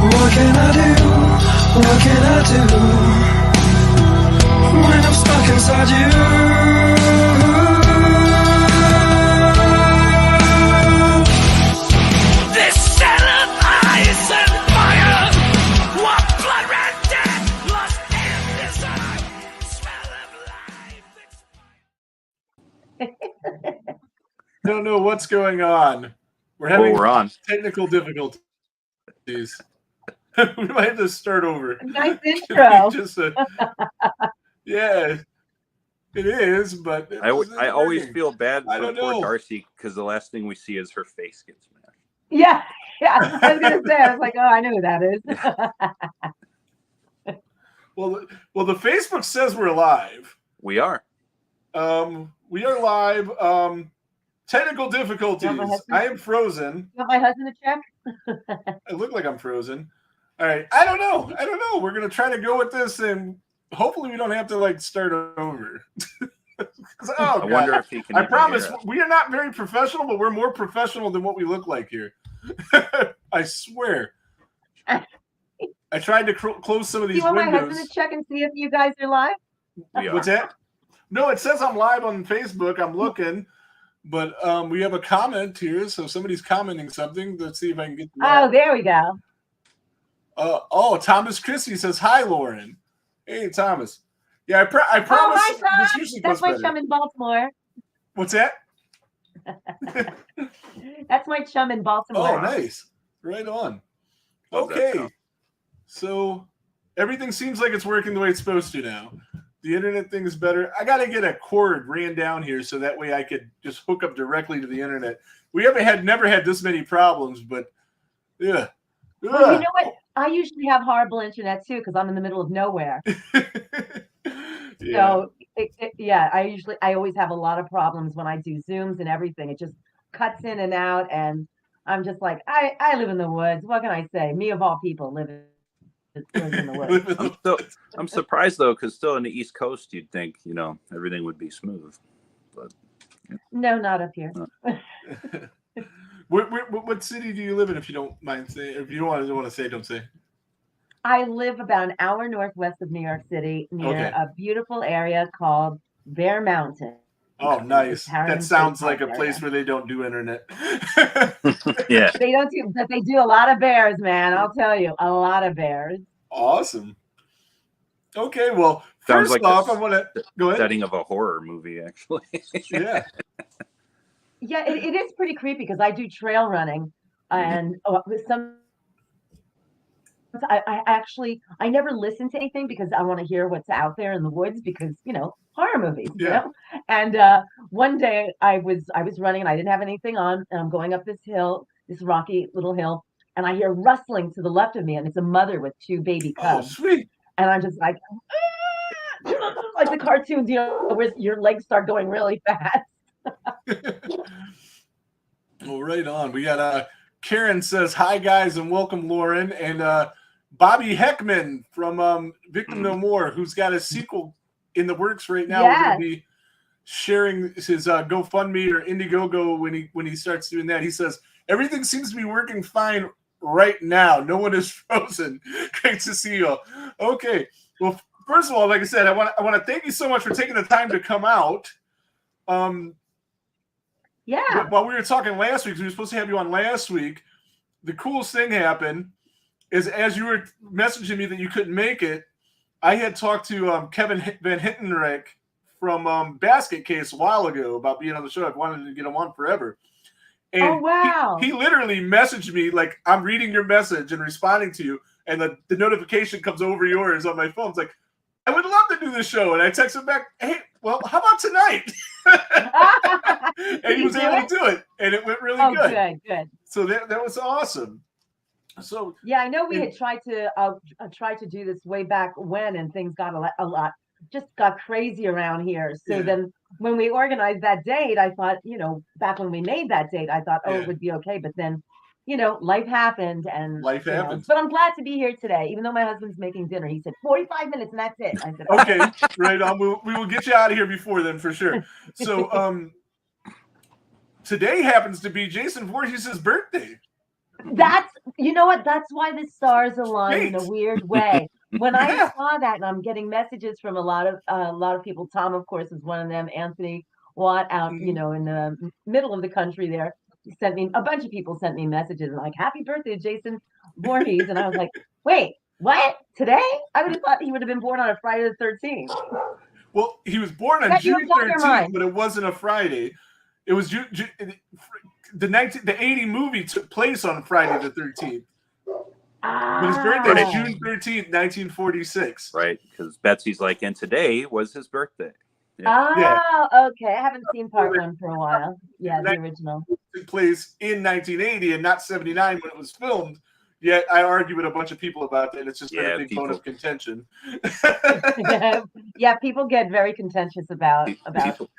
What can I do? What can I do when I'm stuck inside you? This cell of ice and fire, what blood red death, lost in desire, smell of life. I don't know what's going on. We're having we're on. technical difficulties. We might have to start over. Nice intro. Just yeah, it is, but I always feel bad I for don't poor know. Darcy because the last thing we see is her face get smashed. Yeah. I was gonna say. I was like, oh, I know who that is. Well, the Facebook says we're live. We are. We are live. Technical difficulties. I am frozen. You want my husband to check? I look like I'm frozen. All right. I don't know. We're gonna try to go with this, and hopefully we don't have to start over. I wonder if he can. I promise we are not very professional, but we're more professional than what we look like here. I swear. I tried to close some of these Do you want windows. my husband to check and see if you guys are live? What's that? No, it says I'm live on Facebook. I'm looking, but we have a comment here, so somebody's commenting something. Let's see if I can get. Oh, there we go. Thomas Christie says hi, Lauren. Hey, Thomas. Yeah, I promise. Hi, Tom. This usually That's goes my better. chum in Baltimore. What's that? That's my chum in Baltimore. Oh, nice. Right on. Love that, Okay. Tom. So everything seems like it's working the way it's supposed to now. The internet thing is better. I got to get a cord ran down here so that way I could just hook up directly to the internet. We never had this many problems, but yeah. Well, you know what? I usually have horrible internet too because I'm in the middle of nowhere. Yeah. So I always have a lot of problems when I do Zooms and everything. It just cuts in and out, and I'm just like, I live in the woods. What can I say? Me of all people live in the woods. I'm surprised though, because still in the East Coast, you'd think everything would be smooth, but No, not up here. What city do you live in, if you don't mind saying? If you don't want to say, don't say. I live about an hour northwest of New York City, near a beautiful area called Bear Mountain. Oh, nice. That sounds like a place where they don't do internet. Yeah. They don't do, but they do a lot of bears, man. I'll tell you, a lot of bears. Awesome. Okay, well, Sounds first like off, I want to go ahead. Setting of a horror movie, actually. Yeah. Yeah, it is pretty creepy because I do trail running, and I never listen to anything because I want to hear what's out there in the woods because horror movies, And one day I was running and I didn't have anything on, and I'm going up this hill, this rocky little hill, and I hear rustling to the left of me, and it's a mother with two baby cubs. Oh, sweet. And I'm just like, like the cartoons, where your legs start going really fast. Well, right on. We got Karen says hi guys and welcome Lauren, and Bobby Heckman from Victim No More, who's got a sequel in the works right now. Yes. We're going to be sharing his GoFundMe or Indiegogo when he starts doing that. He says everything seems to be working fine right now. No one is frozen. Great to see you all. Okay. Well, first of all, like I said, I want to thank you so much for taking the time to come out. Yeah. While we were talking last week, we were supposed to have you on last week. The coolest thing happened is as you were messaging me that you couldn't make it, I had talked to Kevin Van Hittenrich from Basket Case a while ago about being on the show. I've wanted to get him on forever. And oh, wow. He literally messaged me like, I'm reading your message and responding to you, and the notification comes over yours on my phone. It's like, I would love to do this show. And I texted back, hey, well, how about tonight? And he was able to do it, and it went really good. Good. So that was awesome. So yeah, I know we had tried to do this way back when, and things got a lot just got crazy around here. So then when we organized that date, I thought, back when we made that date, I thought, it would be okay. But then, life happened, and life happens. But I'm glad to be here today, even though my husband's making dinner. He said 45 minutes and that's it. I said, okay, right on. We will get you out of here before then for sure. So today happens to be Jason Voorhees' birthday. That's, you know what? That's why the stars align in a Great. weird way. When I Yeah. saw that, and I'm getting messages from a lot of people. Tom, of course, is one of them. Anthony Watt out, Mhm. in the middle of the country there. He sent me a bunch of people sent me messages like "Happy birthday, Jason Voorhees," and I was like, "Wait, what? Today? I would have thought he would have been born on a Friday the 13th." Well, he was born on Bet you June it's on your 13th, mind. but it wasn't a Friday. It was the 80 movie took place on Friday the 13th. But his birthday is Ah, June 13th, 1946. Right, because Betsy's like, and today was his birthday. Yeah. Yeah. okay. I haven't seen part one for a while. Yeah, the original. Took place in 1980 and not 79 when it was filmed. Yet I argue with a bunch of people about that. It's just been Yeah, a big bone people- of contention. Yeah, people get very contentious about People,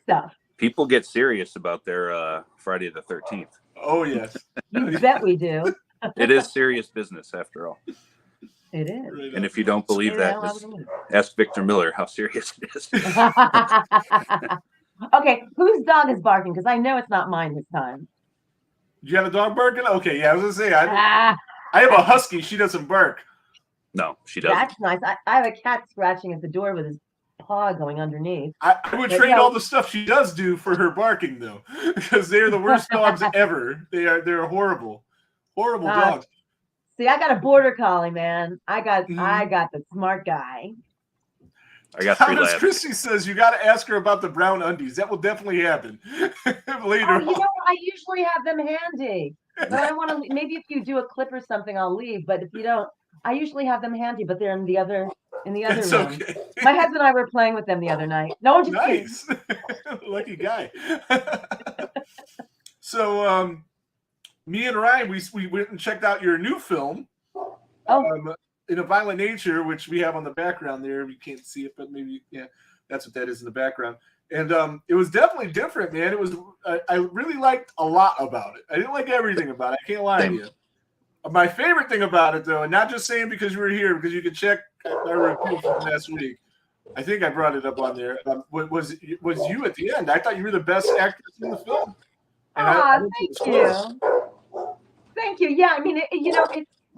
stuff. people get serious about their Friday the 13th. Oh, yes. You bet we do. It is serious business after all. It is. Right And on. if you don't believe You that, know, I just was- ask Victor Miller how serious it is. Okay, whose dog is barking? Because I know it's not mine this time. You got a dog barking? Okay, yeah, I was going to say, Ah, I have a husky. She doesn't bark. No, she doesn't. that's nice. I have a cat scratching at the door with his paw going underneath. I would But trade no. all the stuff she does do for her barking, though, because they're the worst dogs ever. They're horrible Ah. dogs. See, I got a border collie, man. I got Mhm. the smart guy. I got 3 Thomas labs. Christie says you got to ask her about the brown undies. That will definitely happen later Oh, you on. know, I usually have them handy. But I want to, maybe if you do a clip or something, I'll leave. But if you don't, I usually have them handy, but they're in the other It's room. okay. My husband and I were playing with them the other night. No, I'm just kidding. Nice. Lucky guy. So me and Ryan, we went and checked out your new film. Oh. In a Violent Nature, which we have on the background there. You can't see it, but maybe, yeah, that's what that is in the background. And it was definitely different, man. It was I really liked a lot about it. I didn't like everything about it. I can't lie to you. My favorite thing about it, though, and not just saying because you were here, because you can check our review from last week. I think I brought it up on there. Was you at the end? I thought you were the best actress in the film. And I don't think it Thank was you. Thank you. Yeah, I mean,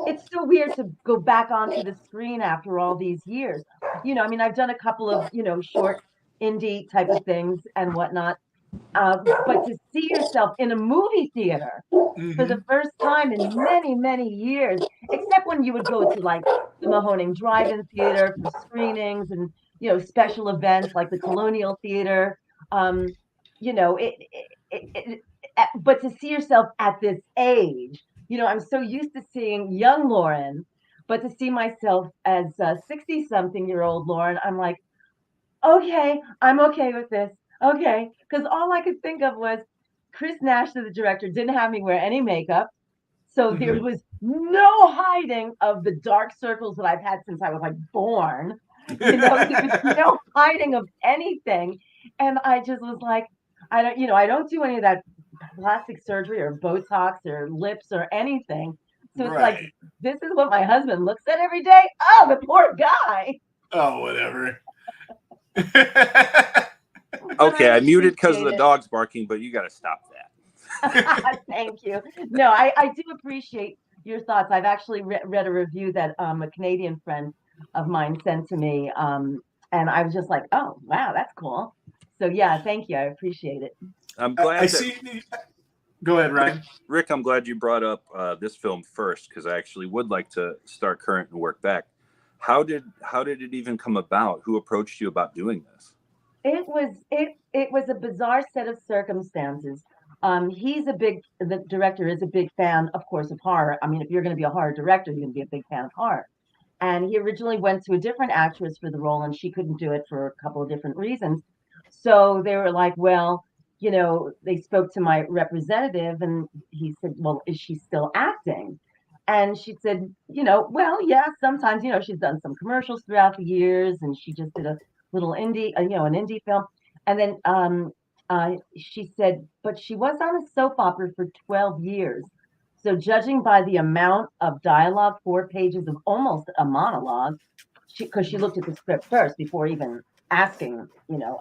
it's so weird to go back onto the screen after all these years. I mean, I've done a couple of, short indie type of things and whatnot. But to see yourself in a movie theater for Mhm. the first time in many, many years, except when you would go to like the Mahoning Drive-In Theater for screenings and, special events like the Colonial Theater. But to see yourself at this age, I'm so used to seeing young Lauren, but to see myself as a 60-something-year-old Lauren, I'm like, okay, I'm okay with this. Okay, because all I could think of was Chris Nash, the director, didn't have me wear any makeup. So there Mhm. was no hiding of the dark circles that I've had since I was like born. There was no hiding of anything. And I just was like, I don't do any of that plastic surgery or Botox or lips or anything. So it's like, Right. this is what my husband looks at every day. Oh, the poor guy. Oh, whatever. Okay, I muted because of appreciate the it. dogs barking, but you got to stop that. Thank you. No, I do appreciate your thoughts. I've actually read a review that a Canadian friend of mine sent to me, and I was just like, oh, wow, that's cool. So yeah, thank you. I appreciate it. I'm glad I that see. Go ahead, Ryan. Rick, I'm glad you brought up this film first because I actually would like to start current and work back. How did it even come about? Who approached you about doing this? It was a bizarre set of circumstances. The director is a big fan, of course, of horror. I mean, if you're going to be a horror director, you're going to be a big fan of horror. And he originally went to a different actress for the role, and she couldn't do it for a couple of different reasons. So they were like, well, they spoke to my representative, and he said, well, is she still acting? And she said, well, yeah, sometimes, she's done some commercials throughout the years, and she just did a little indie, an indie film. And then she said, but she was on a soap opera for 12 years. So judging by the amount of dialogue, 4 pages of almost a monologue, because she looked at the script first before even asking,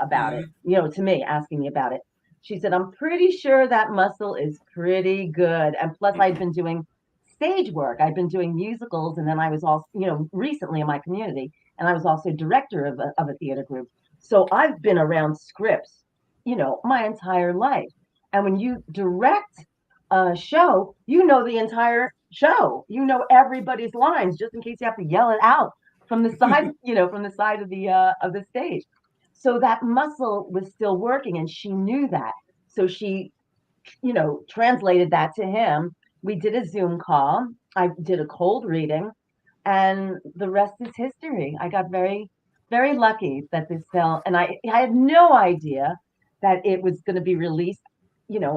about it, to me, asking me about it. She said, I'm pretty sure that muscle is pretty good. And plus, I'd been doing stage work. I'd been doing musicals. And then I was also, recently in my community, and I was also director of a theater group. So I've been around scripts, my entire life. And when you direct a show, you know the entire show. You know everybody's lines, just in case you have to yell it out from the side, from the side of the stage. So that muscle was still working, and she knew that. So she, translated that to him. We did a Zoom call. I did a cold reading, and the rest is history. I got very, very lucky that this fell, and I had no idea that it was going to be released,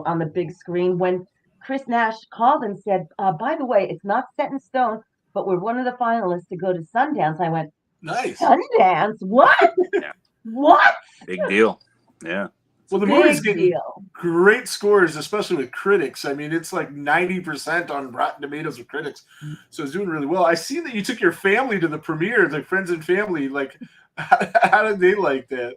on the big screen. When Chris Nash called and said, by the way, it's not set in stone, but we're one of the finalists to go to Sundance. I went, Nice. Sundance? What? Yeah. What? Big deal. Yeah. Well, the movie's Big getting deal. great scores, especially with critics. I mean, it's like 90% on Rotten Tomatoes with critics, so it's doing really well. I see that you took your family to the premiere, like friends and family. Like, how did they like that?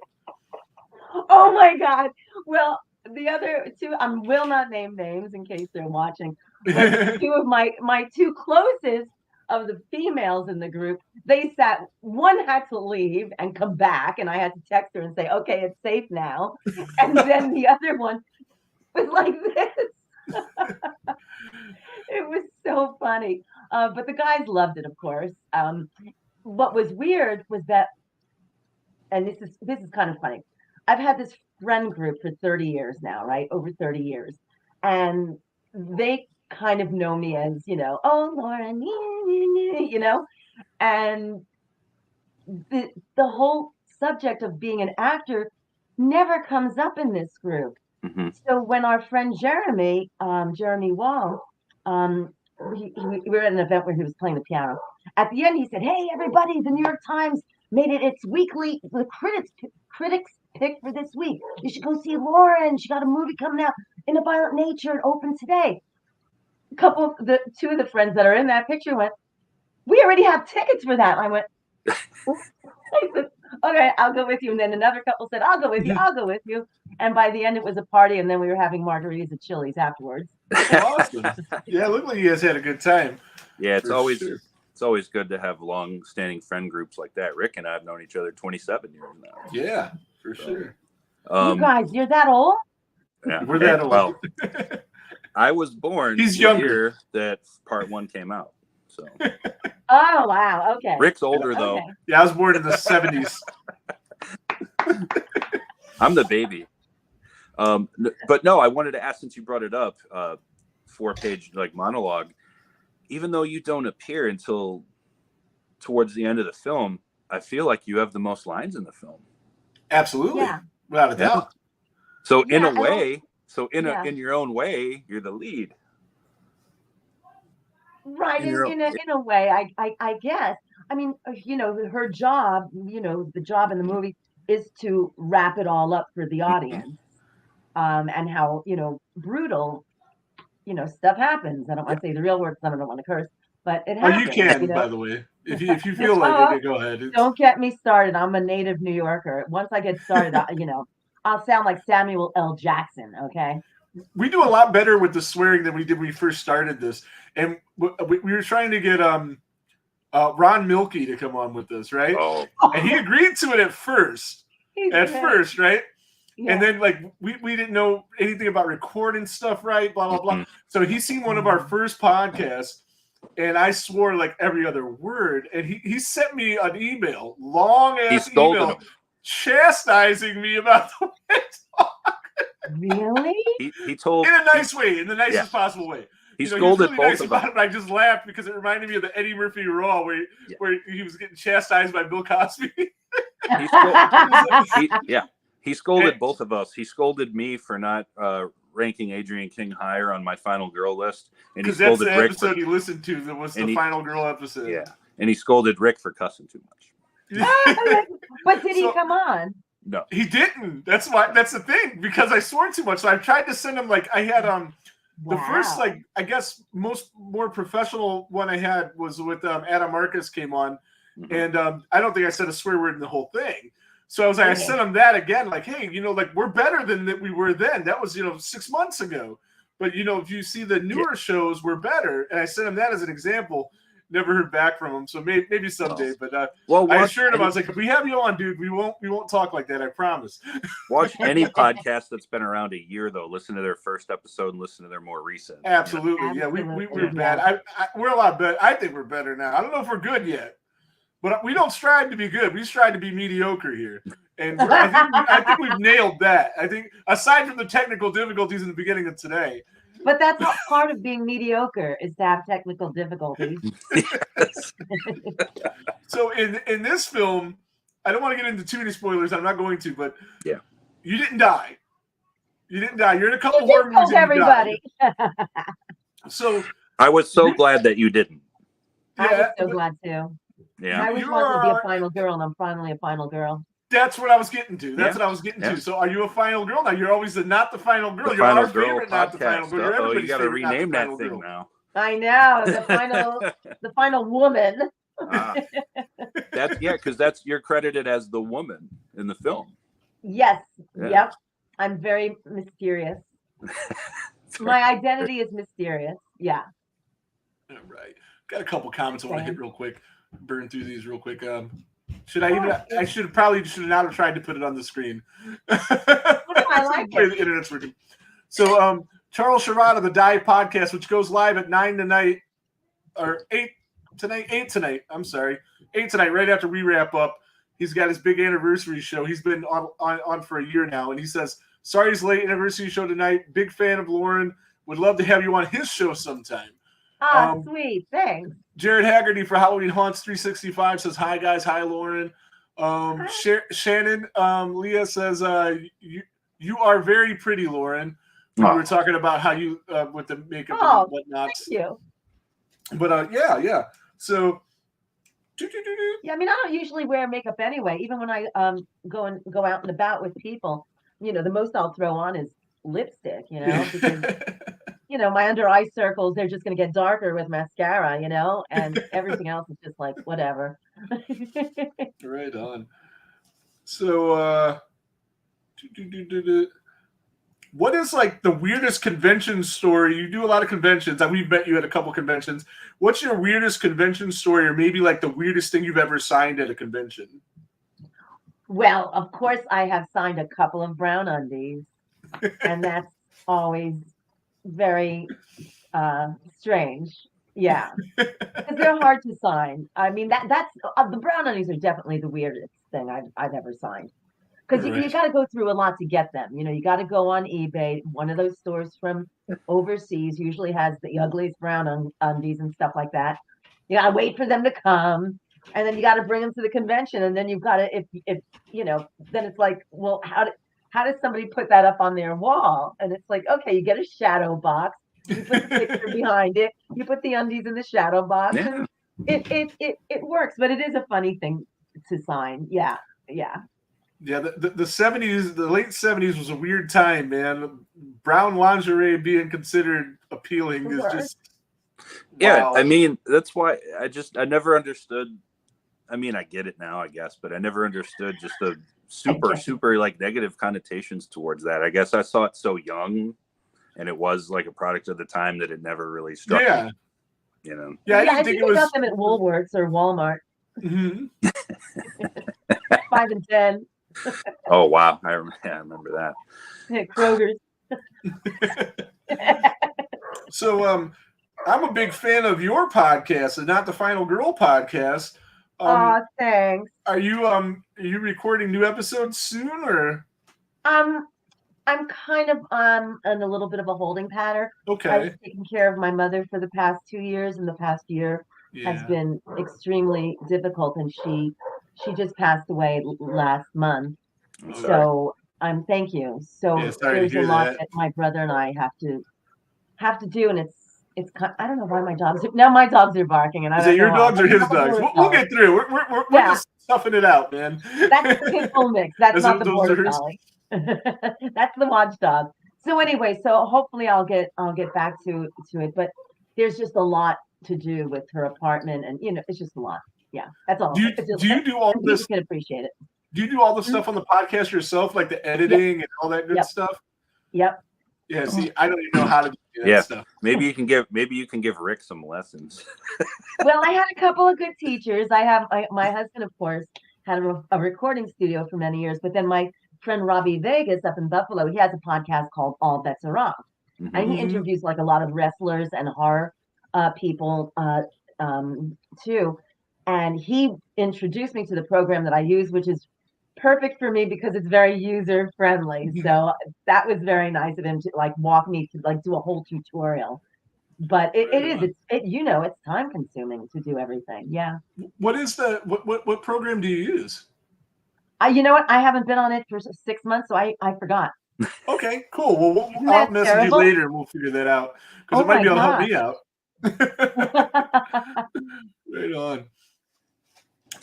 Oh my God. Well, the other two, I will not name names in case they're watching, but two of my two closest of the females in the group, they sat, one had to leave and come back, and I had to text her and say, okay, it's safe now. And then the other one was like this. It was so funny. But the guys loved it, of course. What was weird was that, and this is kind of funny. I've had this friend group for 30 years now, right? Over 30 years. And they kind of know me as, oh, Lauren, and the whole subject of being an actor never comes up in this group. Mm-hmm. So when our friend Jeremy Wall, we were at an event where he was playing the piano. At the end, he said, hey, everybody, the New York Times made it its weekly, the critics pick for this week. You should go see Lauren. She got a movie coming out, In a Violent Nature, and open today. Two of the friends that are in that picture went, we already have tickets for that. And I went, I said, okay, I'll go with you. And then another couple said, I'll go with you. And by the end, it was a party. And then we were having margaritas at Chili's afterwards. Awesome. Yeah, look like you guys had a good time. Yeah, it's For always sure. it's always good to have long-standing friend groups like that. Rick and I have known each other 27 years now. Yeah, for sure. You guys, you're that old? Yeah. We're that old. Well, I was born He's the younger. year that part 1 came out. So Oh, wow. Okay. Rick's older though. Okay. Yeah, I was born in the 70s. I'm the baby. But no, I wanted to ask, since you brought it up, 4-page like monologue. Even though you don't appear until towards the end of the film, I feel like you have the most lines in the film. Absolutely. Yeah. Without a Yeah. doubt. So in Yeah, a way, in your own way, you're the lead. Right. In your- In a way, I guess. I mean, her job, the job in the movie is to wrap it all up for the audience. And how, brutal, stuff happens. I don't want to say the real word, because I don't want to curse, but it Oh, happens. you can, by the way. If you feel like it, go ahead. It's- Don't get me started. I'm a native New Yorker. Once I get started, I'll sound like Samuel L. Jackson. Okay. we do a lot better with the swearing than we did when we first started this. And we were trying to get Ron Milkey to come on with this, right? Oh, And he agreed to it at first. Right? Yeah. And then like we didn't know anything about recording stuff right, blah blah blah. Mhm. So he seen one of our first podcasts, and I swore like every other word. And he sent me an email, long he ass scolded email, him. chastising me about the way I talk Really? He told in a nice way, in the nicest Yeah. possible way. he You know, scolded was really both nice of about them. it, but I just laughed because it reminded me of the Eddie Murphy Raw where he was getting chastised by Bill Cosby. He scolded both of us. He scolded me for not ranking Adrienne King higher on my final girl list, and he Because that's scolded the Rick. episode you listened to that was and the he- final girl episode. Yeah, and he scolded Rick for cussing too much. But did he So- come on? No, He didn't. That's the thing, because I swore too much. So I tried to send him I had the first Wow. I guess more professional one I had was with Adam Marcus came on, Mhm. and I don't think I said a swear word in the whole thing, So I was like, I Okay. sent him that again, like, hey, like we're better than that we were then. That was 6 months ago. But if you see the newer shows, we're better. And I sent him that as an example. Never heard back from him. So maybe someday. But Well, I watch assured him, I any, was like, if we have you on, dude, we won't talk like that. I promise. watch any podcast that's been around a year, though. Listen to their first episode and listen to their more recent. Absolutely. Yeah, we're Absolutely, bad. We're a lot better. I think we're better now. I don't know if we're good yet. But we don't strive to be good. We strive to be mediocre here. And I think we've nailed that. I think, aside from the technical difficulties in the beginning of today. But that's not part of being mediocre, is to have technical difficulties. So in this film, I don't want to get into too many spoilers. I'm not going to, but yeah, you didn't die. You didn't die. You're in a couple You horror just movies. told everybody. So I was so glad that you didn't. I was yeah, so glad too. Yeah. I always wanted to be a final girl, and I'm finally a final girl. that's what I was getting to. That's Yeah. what I was getting Yeah. to. So are you a final girl now? You're always not the final girl. The You're Final our Girl favorite, not the final podcast. girl. You're Oh, you everybody's got to favorite, not the rename that final thing girl. now. I know the final woman. Ah. Because you're credited as the woman in the film. Yes. Yeah. Yep. I'm very mysterious. My identity is mysterious. Yeah. All right. Got a couple comments I want to Okay. hit real quick. Burn through these real quick. Should I even? I should not have tried to put it on the screen. I like The way it. the internet's working. So, Charles Sherrod of the Die Podcast, which goes live at 9 tonight, or 8 tonight. 8 tonight. I'm sorry, 8 tonight. Right after we wrap up, he's got his big anniversary show. He's been on for a year now, and he says, "Sorry, it's late anniversary show tonight. Big fan of Lauren. Would love to have you on his show sometime." Oh, sweet. Thanks. Jared Haggerty for Halloween Haunts 365 says, "Hi guys, hi Lauren." Shannon Leah says, "You are very pretty, Lauren." We were talking about how you with the makeup and whatnot. Thank you. But yeah. So Yeah, I mean, I don't usually wear makeup anyway. Even when I go out and about with people, the most I'll throw on is lipstick. Because my under eye circles, they're just going to get darker with mascara. And everything else is just like whatever. right on. So what is like the weirdest convention story? You do a lot of conventions. We've met you at a couple conventions. What's your weirdest convention story, or maybe like the weirdest thing you've ever signed at a convention? Well, of course, I have signed a couple of brown undies, and that's always very strange. Yeah, because they're hard to sign. I mean, that's the brown undies are definitely the weirdest thing I've ever signed. Because you got to go through a lot to get them. You got to go on eBay. One of those stores from overseas usually has the ugliest brown undies and stuff like that. You got to wait for them to come, and then you got to bring them to the convention. And then you've got to, if then it's like, well, how does somebody put that up on their wall? And it's like, okay, you get a shadow box. You put the picture behind it. You put the undies in the shadow box, Yeah. and it works. But it is a funny thing to sign. Yeah. Yeah, the 70s, the late 70s was a weird time, man. Brown lingerie being considered appealing is just Yeah, wow. I mean, that's why I never understood. I mean, I get it now, I guess, but I never understood just the super like negative connotations towards that. I guess I saw it so young, and it was like a product of the time that it never really struck me. Yeah, I didn't I think think it was. got them at Woolworths or Walmart. Mhm. 5 and 10. Oh wow, I remember that. Kroger's. So I'm a big fan of your podcast and not the Final Girl podcast. Thanks. Are you recording new episodes soon, or? I'm kind of in a little bit of a holding pattern. I Okay. was taking care of my mother for the past 2 years, and the past year has been extremely difficult, and she just passed away last month. I'm sorry. So thank you. So Yeah, sorry to there's a hear lot that. that my brother and I have to do, and it's I don't know why my dogs are barking, and I Is don't it your know dogs why. or his I'll do dogs? it We'll though. get through. We're Yeah. just toughing it out, man. That's the pit bull mix. That's Is not it the those border hers? collie. That's the watchdog. So anyway, so hopefully I'll get back to it, but there's just a lot to do with her apartment, and it's just a lot. Yeah, that's all. Do you do all People this? can appreciate it. do you do all the stuff on the podcast yourself, like the editing and all that good Yep. stuff? Yep. Yeah. See, I don't even know how to do that Yeah. stuff. Maybe you can give Rick some lessons. Well, I had a couple of good teachers. I have my husband, of course, had a recording studio for many years, but then my friend Robbie Vegas up in Buffalo, he has a podcast called All Bets Are Off. Mhm. And he Mhm. interviews like a lot of wrestlers and horror people too. And he introduced me to the program that I use, which is perfect for me because it's very user friendly. Mhm. So that was very nice of him to like walk me to like do a whole tutorial. But it Right is on. it's time consuming to do everything. Yeah. What is the what program do you use? You know what? I haven't been on it for 6 months, so I forgot. Okay, cool. Well, Isn't I'll that message terrible? you later and we'll figure that out because Oh it might my be able to help me gosh. out. Right on.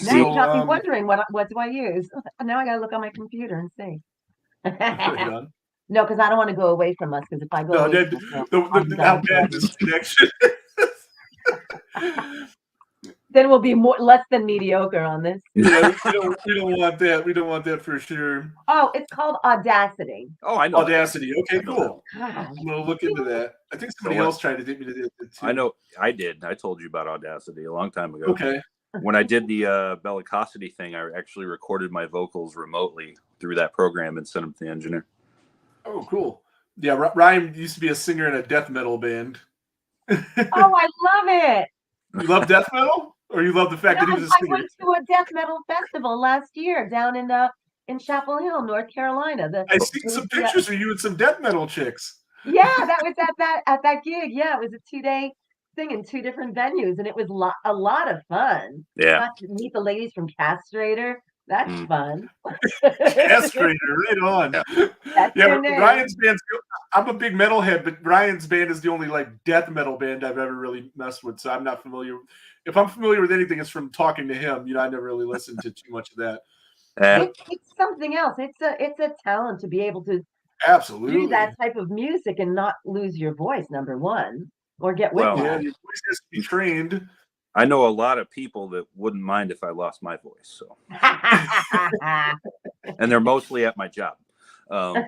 Now you So, got me wondering what do I use? Now I gotta look on my computer and see. right on. No, because I don't want to go away from us. Because if I go No, away that, from us, I'll be how down bad for this connection then we'll be less than mediocre on this. Yeah, we don't want that. We don't want that for sure. Oh, it's called Audacity. Oh, I know. that. Audacity. Okay, I know cool. Gosh. I'm gonna look into that. I think somebody So what? else tried to get me to do it too. I know. I did. I told you about Audacity a long time ago. Okay. When I did the Bellicosity thing, I actually recorded my vocals remotely through that program and sent them to the engineer. Oh, cool. Yeah, Ryan used to be a singer in a death metal band. Oh, I love it. You love death metal, or you love the fact that he was a I singer? went to a death metal festival last year down in Chapel Hill, North Carolina. I see some pictures of you and some death metal chicks. Yeah, that was at that gig. Yeah, it was a 2-day thing in 2 different venues, and it was a lot of fun. Yeah. Got to meet the ladies from Castrator. That's Mm. fun. Castrator, right on. That's Yeah, their name. Ryan's band's. I'm a big metalhead, but Ryan's band is the only like death metal band I've ever really messed with. So I'm not familiar. If I'm familiar with anything, it's from talking to him. You know, I never really listened to too much of that. It's something else. It's a talent to be able to Absolutely. do that type of music and not lose your voice. Number one, or get Well, Yeah, whiplash. your voice has to be trained. I know a lot of people that wouldn't mind if I lost my voice. So, and they're mostly at my job. Yeah.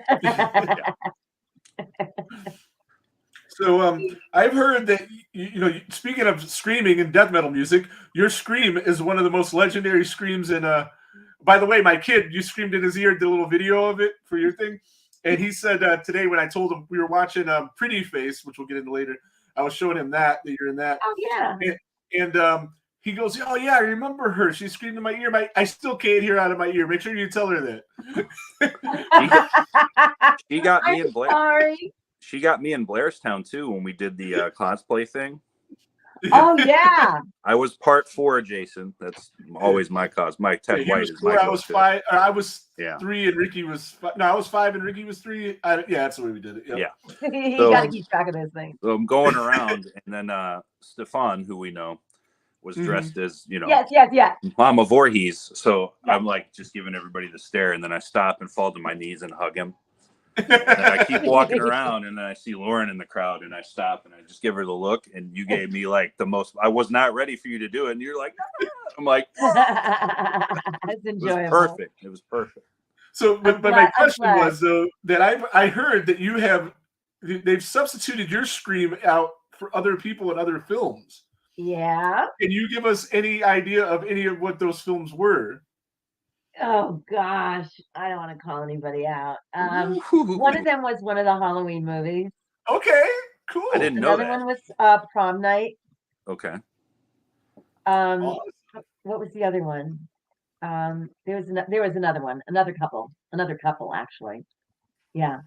So I've heard that you know, speaking of screaming and death metal music, your scream is one of the most legendary screams in by the way, my kid, you screamed in his ear, did a little video of it for your thing. And he said today when I told him we were watching Pretty Face, which we'll get into later, I was showing him that you're in that. Oh yeah. And he goes, "Oh yeah, I remember her. She screamed in my ear. I still can't hear out of my ear. Make sure you tell her that." She got me I'm in Blair. sorry. She got me in Blairstown too when we did the cosplay thing. Oh yeah. I was part 4, Jason. That's always my cause. My Ted He White was is 4, my I was go-to. 5. Or I was Yeah. 3, and Ricky was 5. No, I was 5, and Ricky was 3. Yeah, that's the way we did it. Yep. Yeah. You So- got to keep track of those things. So I'm going around, and then Stefan, who we know, was dressed as, you know, Yes. Mama Voorhees. So Yeah. I'm like just giving everybody the stare, and then I stop and fall to my knees and hug him. And I keep walking around, and then I see Lauren in the crowd, and I stop and I just give her the look. And you gave me like the most. I was not ready for you to do it, and you're like, "Ah." I'm like, It's it was enjoyable. perfect. It was perfect. So, but my glad- I'm question glad. was though that I heard that they've substituted your scream out for other people in other films. Yeah. Can you give us any idea of any of what those films were? Oh gosh, I don't want to call anybody out. One of them was one of the Halloween movies. Okay, cool. I didn't know Another that. one was Prom Night. Okay. Awesome. What was the other one? There was another one, another couple actually. Yeah.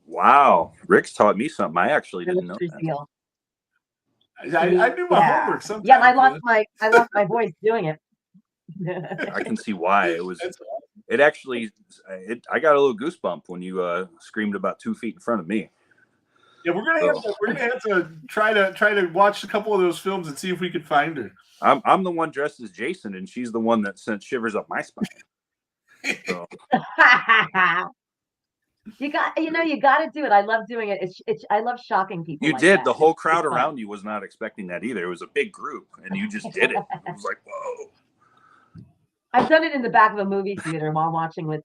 Wow. Rick's taught me something. I actually The didn't know Mystery that. Seal. I do my Yeah. homework sometimes. Yeah, and I lost my voice doing it. I can see why it was. That's awesome. It actually. I got a little goosebump when you screamed about 2 feet in front of me. Yeah, we're gonna have to try to watch a couple of those films and see if we can find her. I'm the one dressed as Jason, and she's the one that sent shivers up my spine. So, You got to do it. I love doing it. I love shocking people. you like did. that. The whole It's crowd fun. around you was not expecting that either. It was a big group, and you just did it. It was like, whoa. I've done it in the back of a movie theater while watching with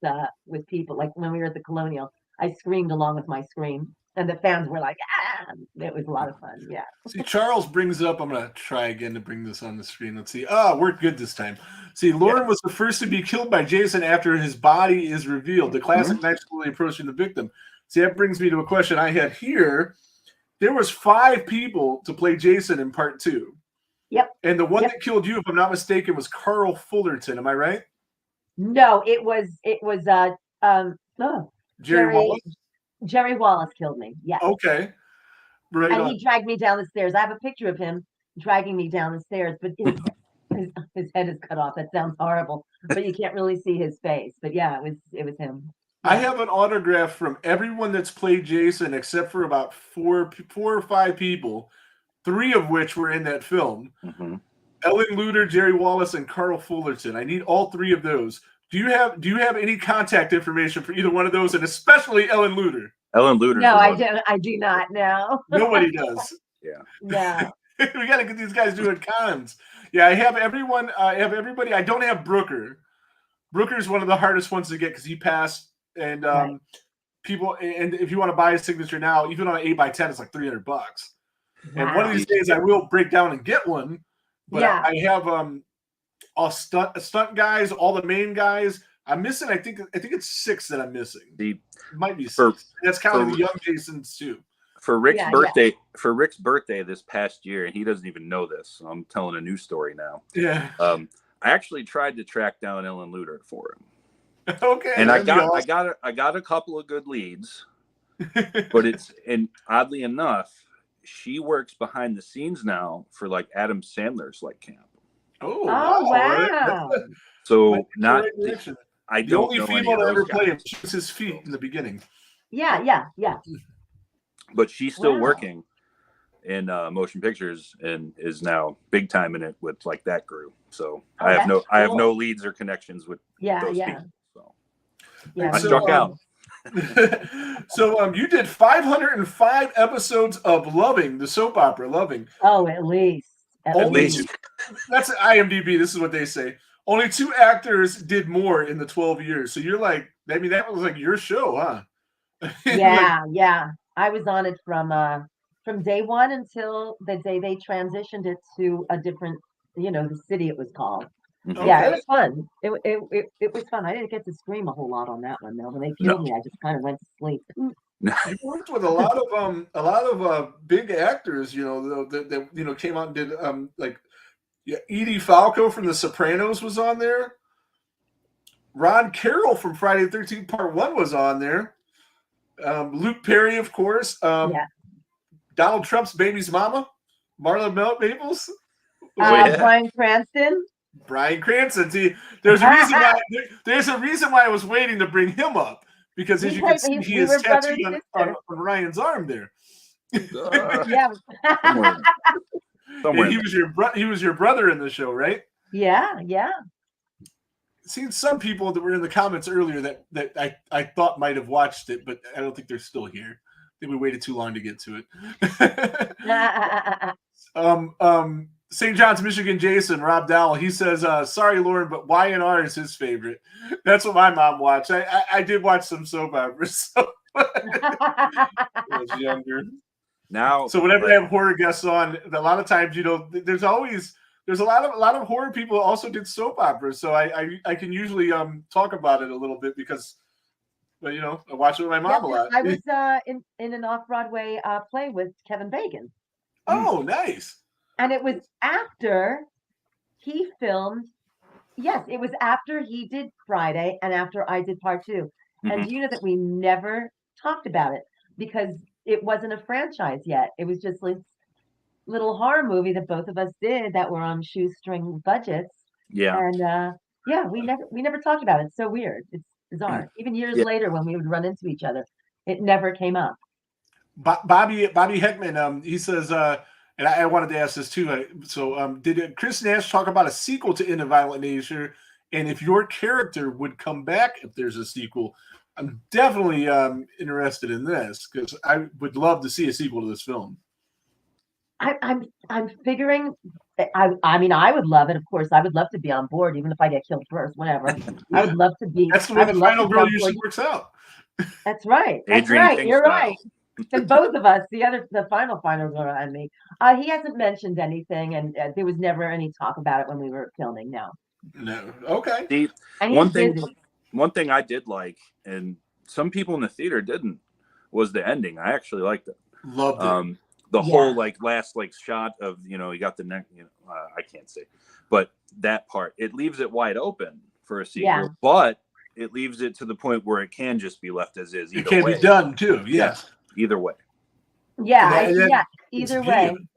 people. Like when we were at the Colonial, I screamed along with my scream, and the fans were like, "Ah!" It was a lot of fun. Yeah. See, Charles brings up. I'm gonna try again to bring this on the screen. Let's see. We're good this time. See, Lauren was the first to be killed by Jason after his body is revealed. The classic night slowly approaching the victim. See, that brings me to a question I had here. There was 5 people to play Jason in part 2. Yep. And the one that killed you, if I'm not mistaken, was Carl Fullerton. Am I right? No, it was Jerry Wallace. Jerry Wallace killed me. Yeah. Okay. Right. And he dragged me down the stairs. I have a picture of him dragging me down the stairs, but his head is cut off. That sounds horrible, but you can't really see his face. But yeah, it was him. I have an autograph from everyone that's played Jason except for about four or five people, 3 of which were in that film. Mm-hmm. Ellen Luder, Jerry Wallace, and Carl Fullerton. I need all 3 of those. Do you have any contact information for either one of those, and especially Ellen Luder? Ellen Luder. No, I don't. I do not know. Nobody does. Yeah. No. We got to get these guys doing cons. Yeah, I have everyone. I have everybody. I don't have Brooker. Brooker's one of the hardest ones to get because he passed. And Right. people, and if you want to buy a signature now, even on an 8x10, it's like $300. And one of Wow. these days, I will break down and get one. But Yeah. I have all stunt guys, all the main guys. I'm missing. I think it's 6 that I'm missing. The It might be 6. For- That's counting for- the young Jasons too. for Rick's Yeah, birthday for Rick's birthday this past year, and he doesn't even know this. So I'm telling a new story now. Yeah. I actually tried to track down Ellen Luder for him. Okay. And I that'd be got a couple of good leads, but and oddly enough, she works behind the scenes now for like Adam Sandler's like camp. Oh, wow. So not Right direction. I The don't only know any female of to those ever play him guys, shoots his feet in the beginning. Yeah. but she's still Wow. working in motion pictures and is now big time in it with like that crew. So Oh, I have that's cool. no leads or connections with Yeah. those Yeah. people. So Yeah. I So, struck out. So you did 505 episodes of Loving, the soap opera Loving. Oh, at least. At Only least. That's IMDb. This is what they say. Only 2 actors did more in the 12 years. So you're like, I mean, that was like your show, huh? Yeah. I was on it from day one until the day they transitioned it to a different, the city it was called. Mhm. Yeah, Okay. it was fun. It was fun. I didn't get to scream a whole lot on that one though. When they killed me, I just kind of went to sleep. You worked with a lot of big actors, though, that came out and did Edie Falco from The Sopranos was on there. Ron Carroll from Friday the 13th Part 1 was on there. Luke Perry, of course. Yeah. Donald Trump's baby's mama, Marla Maples. yeah. Bryan Cranston. Brian Cranston. See, there's a reason why I was waiting to bring him up because as He you can played- see, we he is were brother tattooed and on sister. Ryan's arm there. Yeah. Somewhere. And he was your brother in the show, right? Yeah. Seen some people that were in the comments earlier that I thought might have watched it, but I don't think they're still here. I think we waited too long to get to it. St. John's, Michigan, Jason, Rob Dowell, he says, sorry, Lauren, but Y&R is his favorite. That's what my mom watched. I did watch some soap operas so when I was younger. Now, So whenever I have horror guests on, a lot of times, there's a lot of horror people also did soap operas. So I can usually talk about it a little bit because, I watch it with my mom a lot. I was in an off-Broadway play with Kevin Bacon. Oh, nice. And it was after he filmed. Yes, it was after he did Friday and after I did part 2. And Mhm. you know that we never talked about it because it wasn't a franchise yet. It was just like little horror movie that both of us did that were on shoestring budgets. yeah. And we never talked about it. It's so weird. It's bizarre. Even years Yeah. later when we would run into each other, it never came up. Bobby Heckman, he says, and I wanted to ask this too. Did Chris Nash talk about a sequel to In a Violent Nature? And if your character would come back if there's a sequel? I'm definitely interested in this because I would love to see a sequel to this film. I'm figuring I mean, I would love it. Of course, I would love to be on board, even if I get killed first, whatever. I would love to be. That's the I way would the love final to be girl on usually board. works out. That's right. That's Adrian right. King You're style. right. And both of us, the final girl and me. He hasn't mentioned anything, and there was never any talk about it when we were filming. No. No. Okay. See, And one he's thing, busy. one thing I did like, and some people in the theater didn't, was the ending. I actually liked it. Loved it. The Yeah. whole last shot of you got the neck. I can't say, but that part, it leaves it wide open for a sequel, Yeah. but it leaves it to the point where it can just be left as is. It Either can way. be done too. Yes. Either way. Yeah. And then Yeah. it's Either way. beautiful.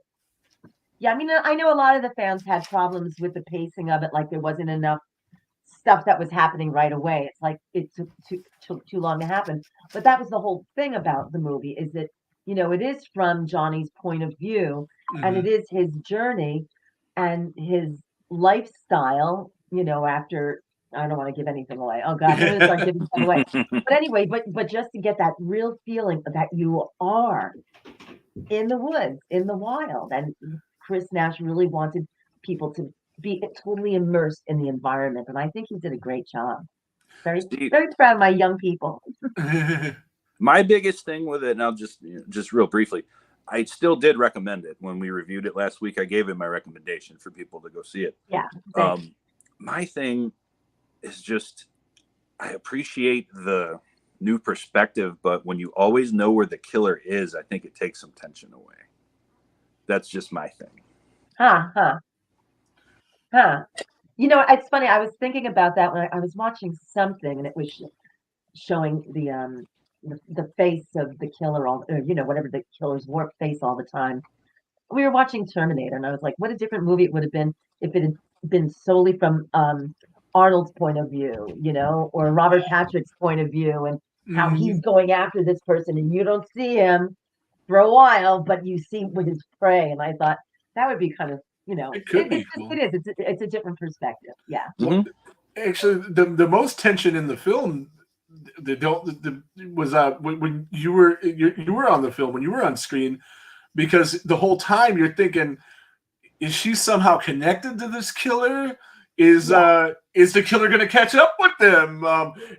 Yeah. I mean, I know a lot of the fans had problems with the pacing of it, like there wasn't enough stuff that was happening right away. It's like it took too long to happen. But that was the whole thing about the movie, is that, it is from Johnny's point of view, and Mhm. it is his journey and his lifestyle, after, I don't want to give anything away. Oh God, I'm going to start giving stuff away. But anyway, but just to get that real feeling that you are in the woods, in the wild. And Chris Nash really wanted people to be totally immersed in the environment. And I think he did a great job. Very, Steve, very proud of my young people. my biggest thing with it, and I'll just real briefly, I still did recommend it when we reviewed it last week. I gave it my recommendation for people to go see it. Yeah. My thing is just, I appreciate the new perspective, but when you always know where the killer is, I think it takes some tension away. That's just my thing. Huh. It's funny. I was thinking about that when I was watching something, and it was showing the face of the killer, whatever the killer's warped face all the time. We were watching Terminator, and I was like, what a different movie it would have been if it had been solely from Arnold's point of view, or Robert Patrick's point of view, and how Mhm. he's going after this person, and you don't see him for a while, but you see with his prey. And I thought that would be kind of, It could be cool. it is. It's a different perspective. Yeah. Mhm. Actually, the most tension in the film, was when you were on the film, when you were on screen, because the whole time you're thinking, is she somehow connected to this killer? Is the killer going to catch up with them?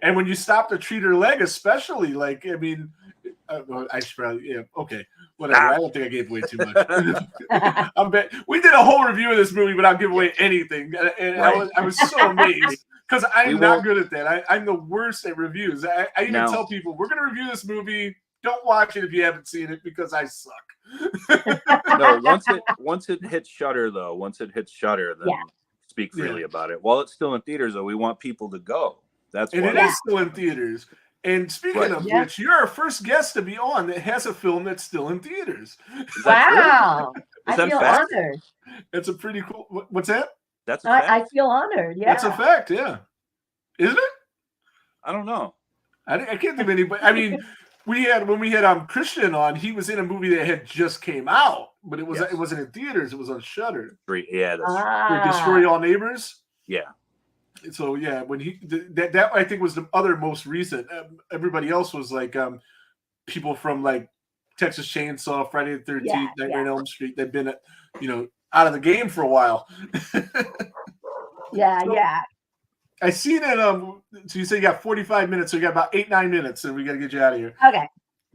And when you stop to treat her leg, especially, I should probably, okay, whatever. I don't think I gave away too much. We did a whole review of this movie without giving away anything, and Right. I was so amazed because I'm We not won't- good at that. I'm the worst at reviews. I even No. tell people, we're going to review this movie. Don't watch it if you haven't seen it because I suck. No, once it hits Shudder, then Yeah. speak freely about it. While it's still in theaters, though, we want people to go. That's And why. it is still in theaters. And speaking Right. of Yeah. which, you're our first guest to be on that has a film that's still in theaters. Is that true? Wow. I Is that feel fact? honored. It's a pretty cool. What's that? That's a fact. I feel honored. Yeah. That's a fact. Yeah, isn't it? I don't know. I can't think of anybody. I mean, when we had Christian on, he was in a movie that had just came out, but it Yes. wasn't in theaters. It was on Shudder. Yeah, that's Destroy All Neighbors. yeah. So yeah, when that I think was the other most recent. Everybody else was like people from like Texas Chainsaw, Friday the 13th, Nightmare on Elm Street. They've been out of the game for a while. Yeah. So- Yeah. I see that. So you say you got 45 minutes, so you got about 8-9 minutes, and we got to get you out of here. Okay.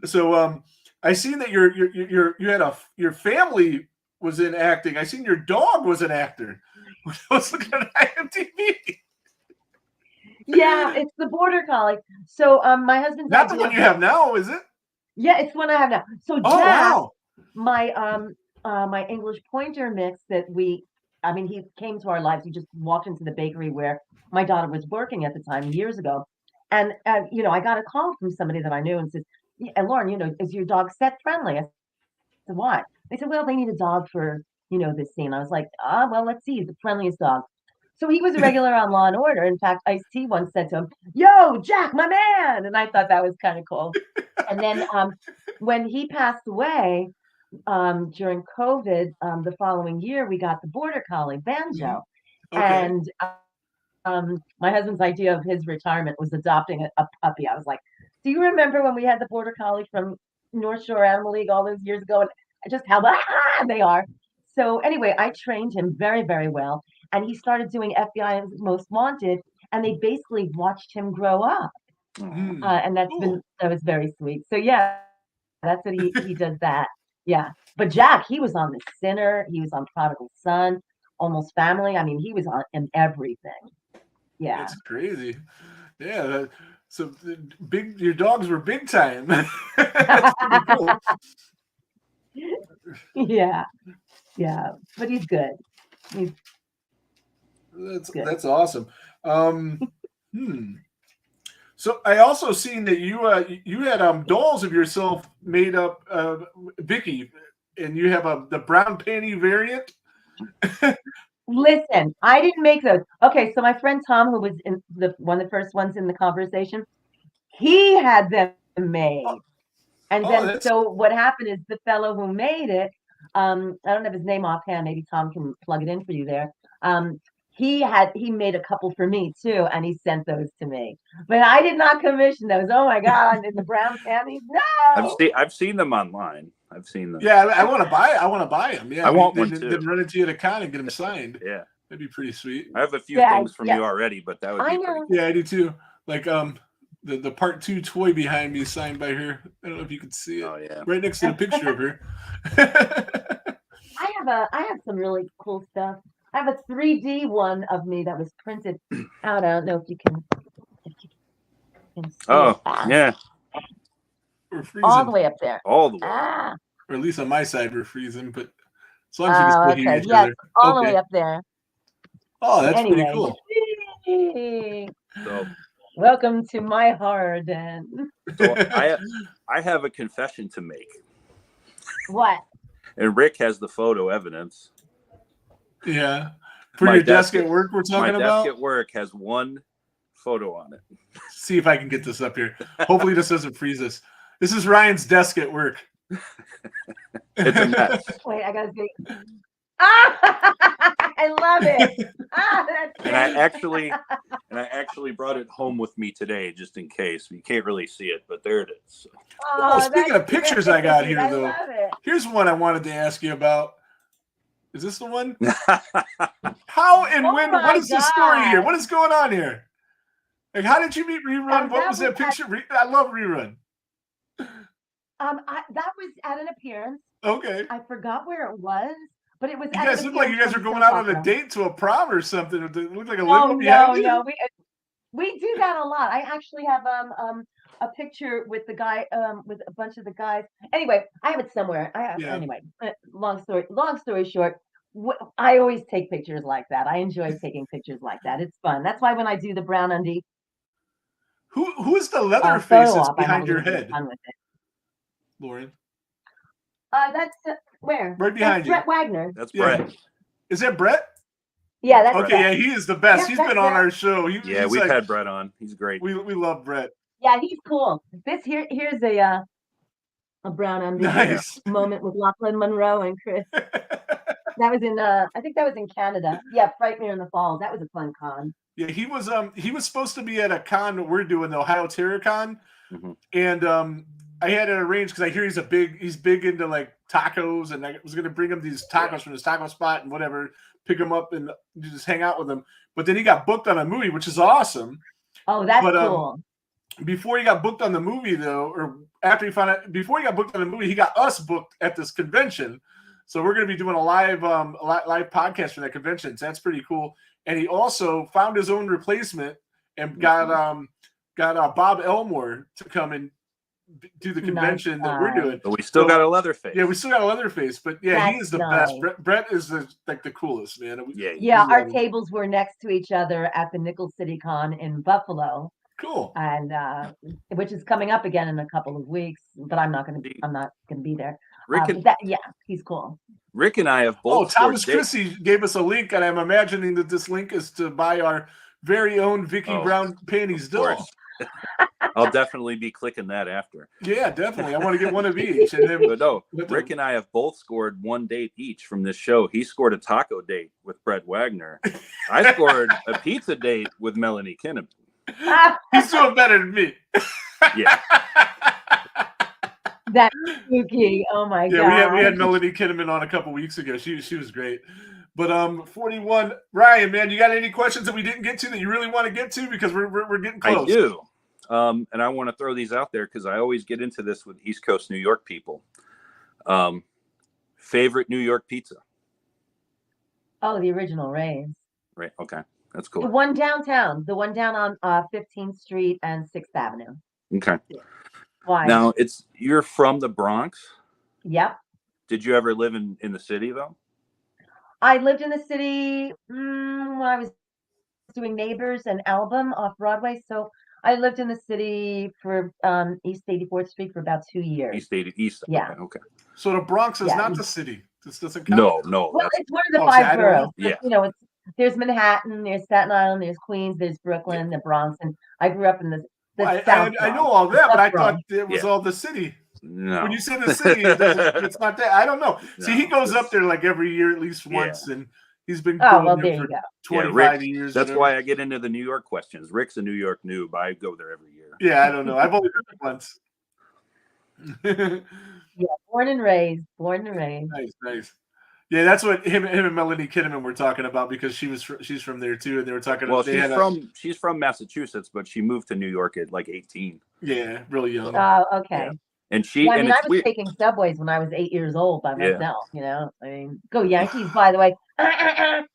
So I seen that your family was in acting. I seen your dog was an actor. I was looking at IMDb. Yeah, it's the border collie. So my husband's Not the idea one you have now, is it? Yeah, it's the one I have now. So Jack, Oh wow! my English pointer mix he came to our lives. He just walked into the bakery where my daughter was working at the time years ago. And I got a call from somebody that I knew and said, "Yeah, Lauren, is your dog set friendly?" I said, "Why?" They said, "Well, they need a dog for, this scene." I was like, well, let's see, he's the friendliest dog. So he was a regular on Law and Order. In fact, Ice-T once said to him, "Yo, Jack, my man." And I thought that was kind of cool. And then when he passed away during COVID, the following year, we got the border collie, Banjo. Okay. And my husband's idea of his retirement was adopting a puppy. I was like, "Do you remember when we had the border collie from North Shore Animal League all those years ago?" And just how they are. So anyway, I trained him very, very well, and he started doing FBI's Most Wanted, and they basically watched him grow up, Hmm. and Cool. that was very sweet. So yeah, that's what he does that. Yeah, but Jack, he was on The Sinner, he was on Prodigal Son, Almost Family. I mean, he was on in everything. Yeah, That's crazy. Yeah. So big. Your dogs were big time. That's pretty cool. yeah, yeah. But he's good. He's good. That's awesome. Um, hmm. So I also seen that you had dolls of yourself made up, Vicky, and you have the brown panty variant. Listen, I didn't make those. Okay, so my friend Tom, who was in one of the first ones in the conversation, he had them made. And Oh, then, that's so what happened is the fellow who made it, I don't have his name offhand. Maybe Tom can plug it in for you there. He made a couple for me too, and he sent those to me. But I did not commission those. Oh my God! In the brown panties, no. I've seen them online. I've seen them. yeah. I want to buy. I want to buy them. Yeah, I want one then, too. then run into you at a con and get them signed. Yeah, That'd be pretty sweet. I have a few Yeah, things from yeah. you already, but that would I be pretty know. Yeah, I do too. Like the part 2 toy behind me is signed by her. I don't know if you can see it. Oh yeah. Right next to the picture of her. I have some really cool stuff. I have a 3D one of me that was printed out. I don't know if you can see Oh it. yeah, We're All the freezing, way up there. all the way. Ah, or at least on my side we're freezing. But as long as we can still hear okay. each Yes, other. all the Okay. way up there. Oh, that's pretty Anyway, cool. So welcome to my horror den. so I have a confession to make, What? and Rick has the photo evidence. Yeah. For My your desk desk at work, we're My talking about. desk at work has one photo on it. See if I can get this up here. Hopefully, this doesn't freeze us. This is Ryan's desk at work. It's a mess. Wait, I gotta see. Ah, I love it. Ah, that's And I great. actually brought it home with me today, just in case. You can't really see it, but there it is. Oh, speaking that's of pictures I got great. here, I though. love it. Here's one I wanted to ask you about. Is this the one? How and Oh when? my What is the story here? God. What is going on here? Like, how did you meet Rerun? What That was that was picture? I love Rerun. That was at an appearance. Okay. I forgot where it was, but it was. You at guys an look like you appearance guys are from going soap out on a opera. date to a prom or something. It looked like a Oh limo no, behind you. no, we do that a lot. I actually have a picture with the guy with a bunch of the guys. Anyway, I have it somewhere. Yeah. Anyway, long story short, I always take pictures like that. I enjoy taking pictures like that. It's fun. That's why when I do the brown undie Who is the leather face photo that's op, I have a behind your little bit of head, fun with it. Lauren? That's where? Right behind That's you. Brett Wagner. That's Yeah. Brett. Is that Brett? Yeah, that's Okay, Brett. yeah, he is the best. Yeah, He's that's been on Brett. our show. Yeah, he's we've like, had Brett on. He's great. we love Brett. Yeah, he's cool. Here's a brown undie Nice. moment with Lachlan Monroe and Chris. That was in I think that was in Canada. Yeah, Frightmare in the Falls. That was a fun con. Yeah, he was supposed to be at a con that we're doing, the Ohio Terror Con, Mhm. and I had it arranged because I hear he's big into like tacos, and I was gonna bring him these tacos from his taco spot and whatever, pick him up and just hang out with him. But then he got booked on a movie, which is awesome. Oh, that's But, cool. Before he got booked on the movie, though, or after he found out, before he got booked on the movie, he got us booked at this convention. So we're going to be doing a live podcast for that convention. So that's pretty cool. And he also found his own replacement and got Bob Elmore to come and do the convention that we're doing. But we still So- got a leather face. Yeah, we still got a Leatherface, but yeah, he That's is the nice. best. Brett is like the coolest, man. Yeah. Yeah, we our love him. tables were next to each other at the Nickel City Con in Buffalo, Cool. and which is coming up again in a couple of weeks. But I'm not gonna be there. Rick But and he's cool. Rick and I have Oh, both. Thomas scored dates. Chrissy gave us a link, and I'm imagining that this link is to buy our very own Vicky Oh, Brown panties Of doll. course. I'll definitely be clicking that after. Yeah, definitely. I want to get one of each. And then But no, With the- Rick and I have both scored one date each from this show. He scored a taco date with Brett Wagner. I scored a pizza date with Melanie Kinnaman. he's doing better than me. Yeah. That's spooky. Oh my Yeah, we god. had Melanie Kinnaman on a couple weeks ago. She was great. But 41, Ryan, man, you got any questions that we didn't get to that you really want to get to, because we're getting close. I do. And I want to throw these out there because I always get into this with East Coast New York people. Favorite New York pizza? Oh, the original Ray's. Right. Okay. That's The cool. one downtown, the one down on 15th Street and 6th Avenue. Okay. Why? Now you're from the Bronx. Yep. Did you ever live in the city though? I lived in the city when I was doing Neighbors and Album off Broadway. So I lived in the city for East 84th Street for about 2 years. East. Yeah. Okay. So the Bronx is Yeah. not the city. This doesn't count. No. Well, it's one of the Oh, see, I five don't boroughs. know. Yeah. You know, there's Manhattan, there's Staten Island, there's Queens, there's Brooklyn, the Bronx, and I grew up in the Well, South I know Bronx, all the that, but South I Bronx. thought it was Yeah. all the city. No. When you say the city, it's not that. I don't know. See, he No, goes up there like every year at least Yeah. once, and he's been Oh, going well, there there for you go. 25 Rick, years. That's whatever. why I get into the New York questions. Rick's a New York noob. I go there every year. Yeah, I don't know. I've only been there once. Yeah, born and raised. Nice. Yeah, that's what him and Melanie Kinnaman were talking about, because she's from there too, and they were talking. Well, about she's from Massachusetts, but she moved to New York at like 18. yeah, really young. Oh, okay. Yeah. And she Yeah, I and mean, I it's was weird. taking subways when I was 8 years old by Yeah. myself. You know, I mean, go Yankees! By the way,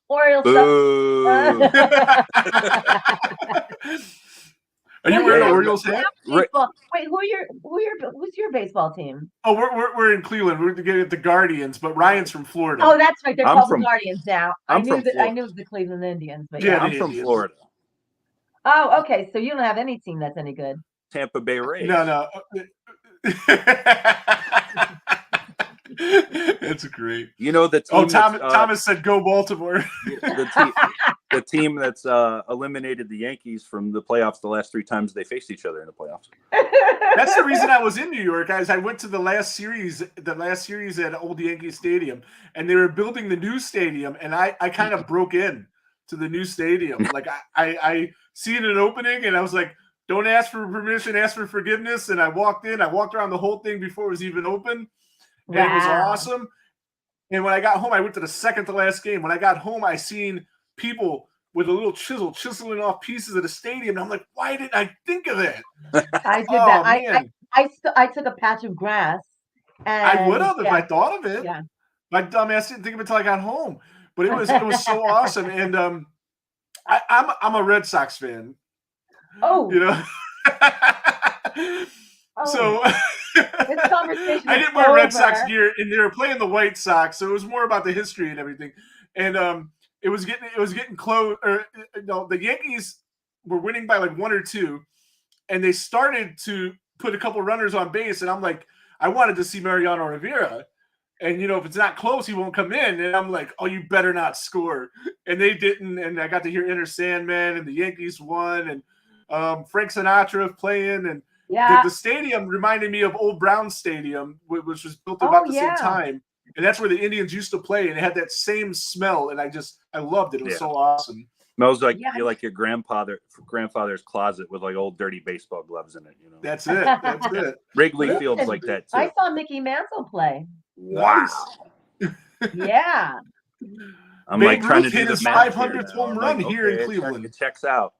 Orioles. Boo. Are you Well, wearing yeah, an Orioles hat? Baseball. Wait, who's your baseball team? Oh, we're in Cleveland. We're together at the Guardians, but Ryan's from Florida. Oh, that's right. They're I'm called from- the Guardians now. I'm I knew from that. I Florida. knew the Cleveland Indians, but Yeah, yeah. I'm the from Indians. Florida. Oh, okay. So you don't have any team that's any good. Tampa Bay Rays. No. It's great. You know the team. Oh, that's, Thomas said go Baltimore. the team that's eliminated the Yankees from the playoffs the last 3 times they faced each other in the playoffs. That's the reason I was in New York, guys. I went to the last series at Old Yankee Stadium, and they were building the new stadium, and I kind of broke in to the new stadium. Like I seen an opening, and I was like, don't ask for permission, ask for forgiveness. And I walked in. I walked around the whole thing before it was even open, and it was Wow. awesome. And when I got home, I went to the second to last game. When I got home, I seen people with a little chisel chiseling off pieces of the stadium. And I'm like, why didn't I think of that? I did Oh, that. man. I took a patch of grass. And I would have if yeah, I thought of it. Yeah. My dumb ass didn't think of it until I got home. But it was so awesome. And I'm a Red Sox fan, Oh, you know. oh, So this conversation I is didn't wear Red Sox over. gear, and they were playing the White Sox, so it was more about the history and everything. And it was getting close. Or no, the Yankees were winning by like 1 or 2, and they started to put a couple runners on base, and I'm like, I wanted to see Mariano Rivera, and you know, if it's not close, he won't come in. And I'm like, oh, you better not score. And they didn't, and I got to hear Enter Sandman, and the Yankees won, and Frank Sinatra playing, and Yeah. the stadium reminded me of Old Brown Stadium, which was built Oh, about the yeah. same time, and that's where the Indians used to play, and it had that same smell, and I loved it. It was Yeah. so awesome. Smells like Yeah. you're like your grandfather's closet with like old dirty baseball gloves in it. You know, That's it. That's it. Wrigley Listen, Field's like that too. I saw Mickey Mantle play. Wow. Yeah. I'm Babe like trying to Ruth do hit the his math 500th here now. home I'm run like, here in okay, Cleveland. It checks out.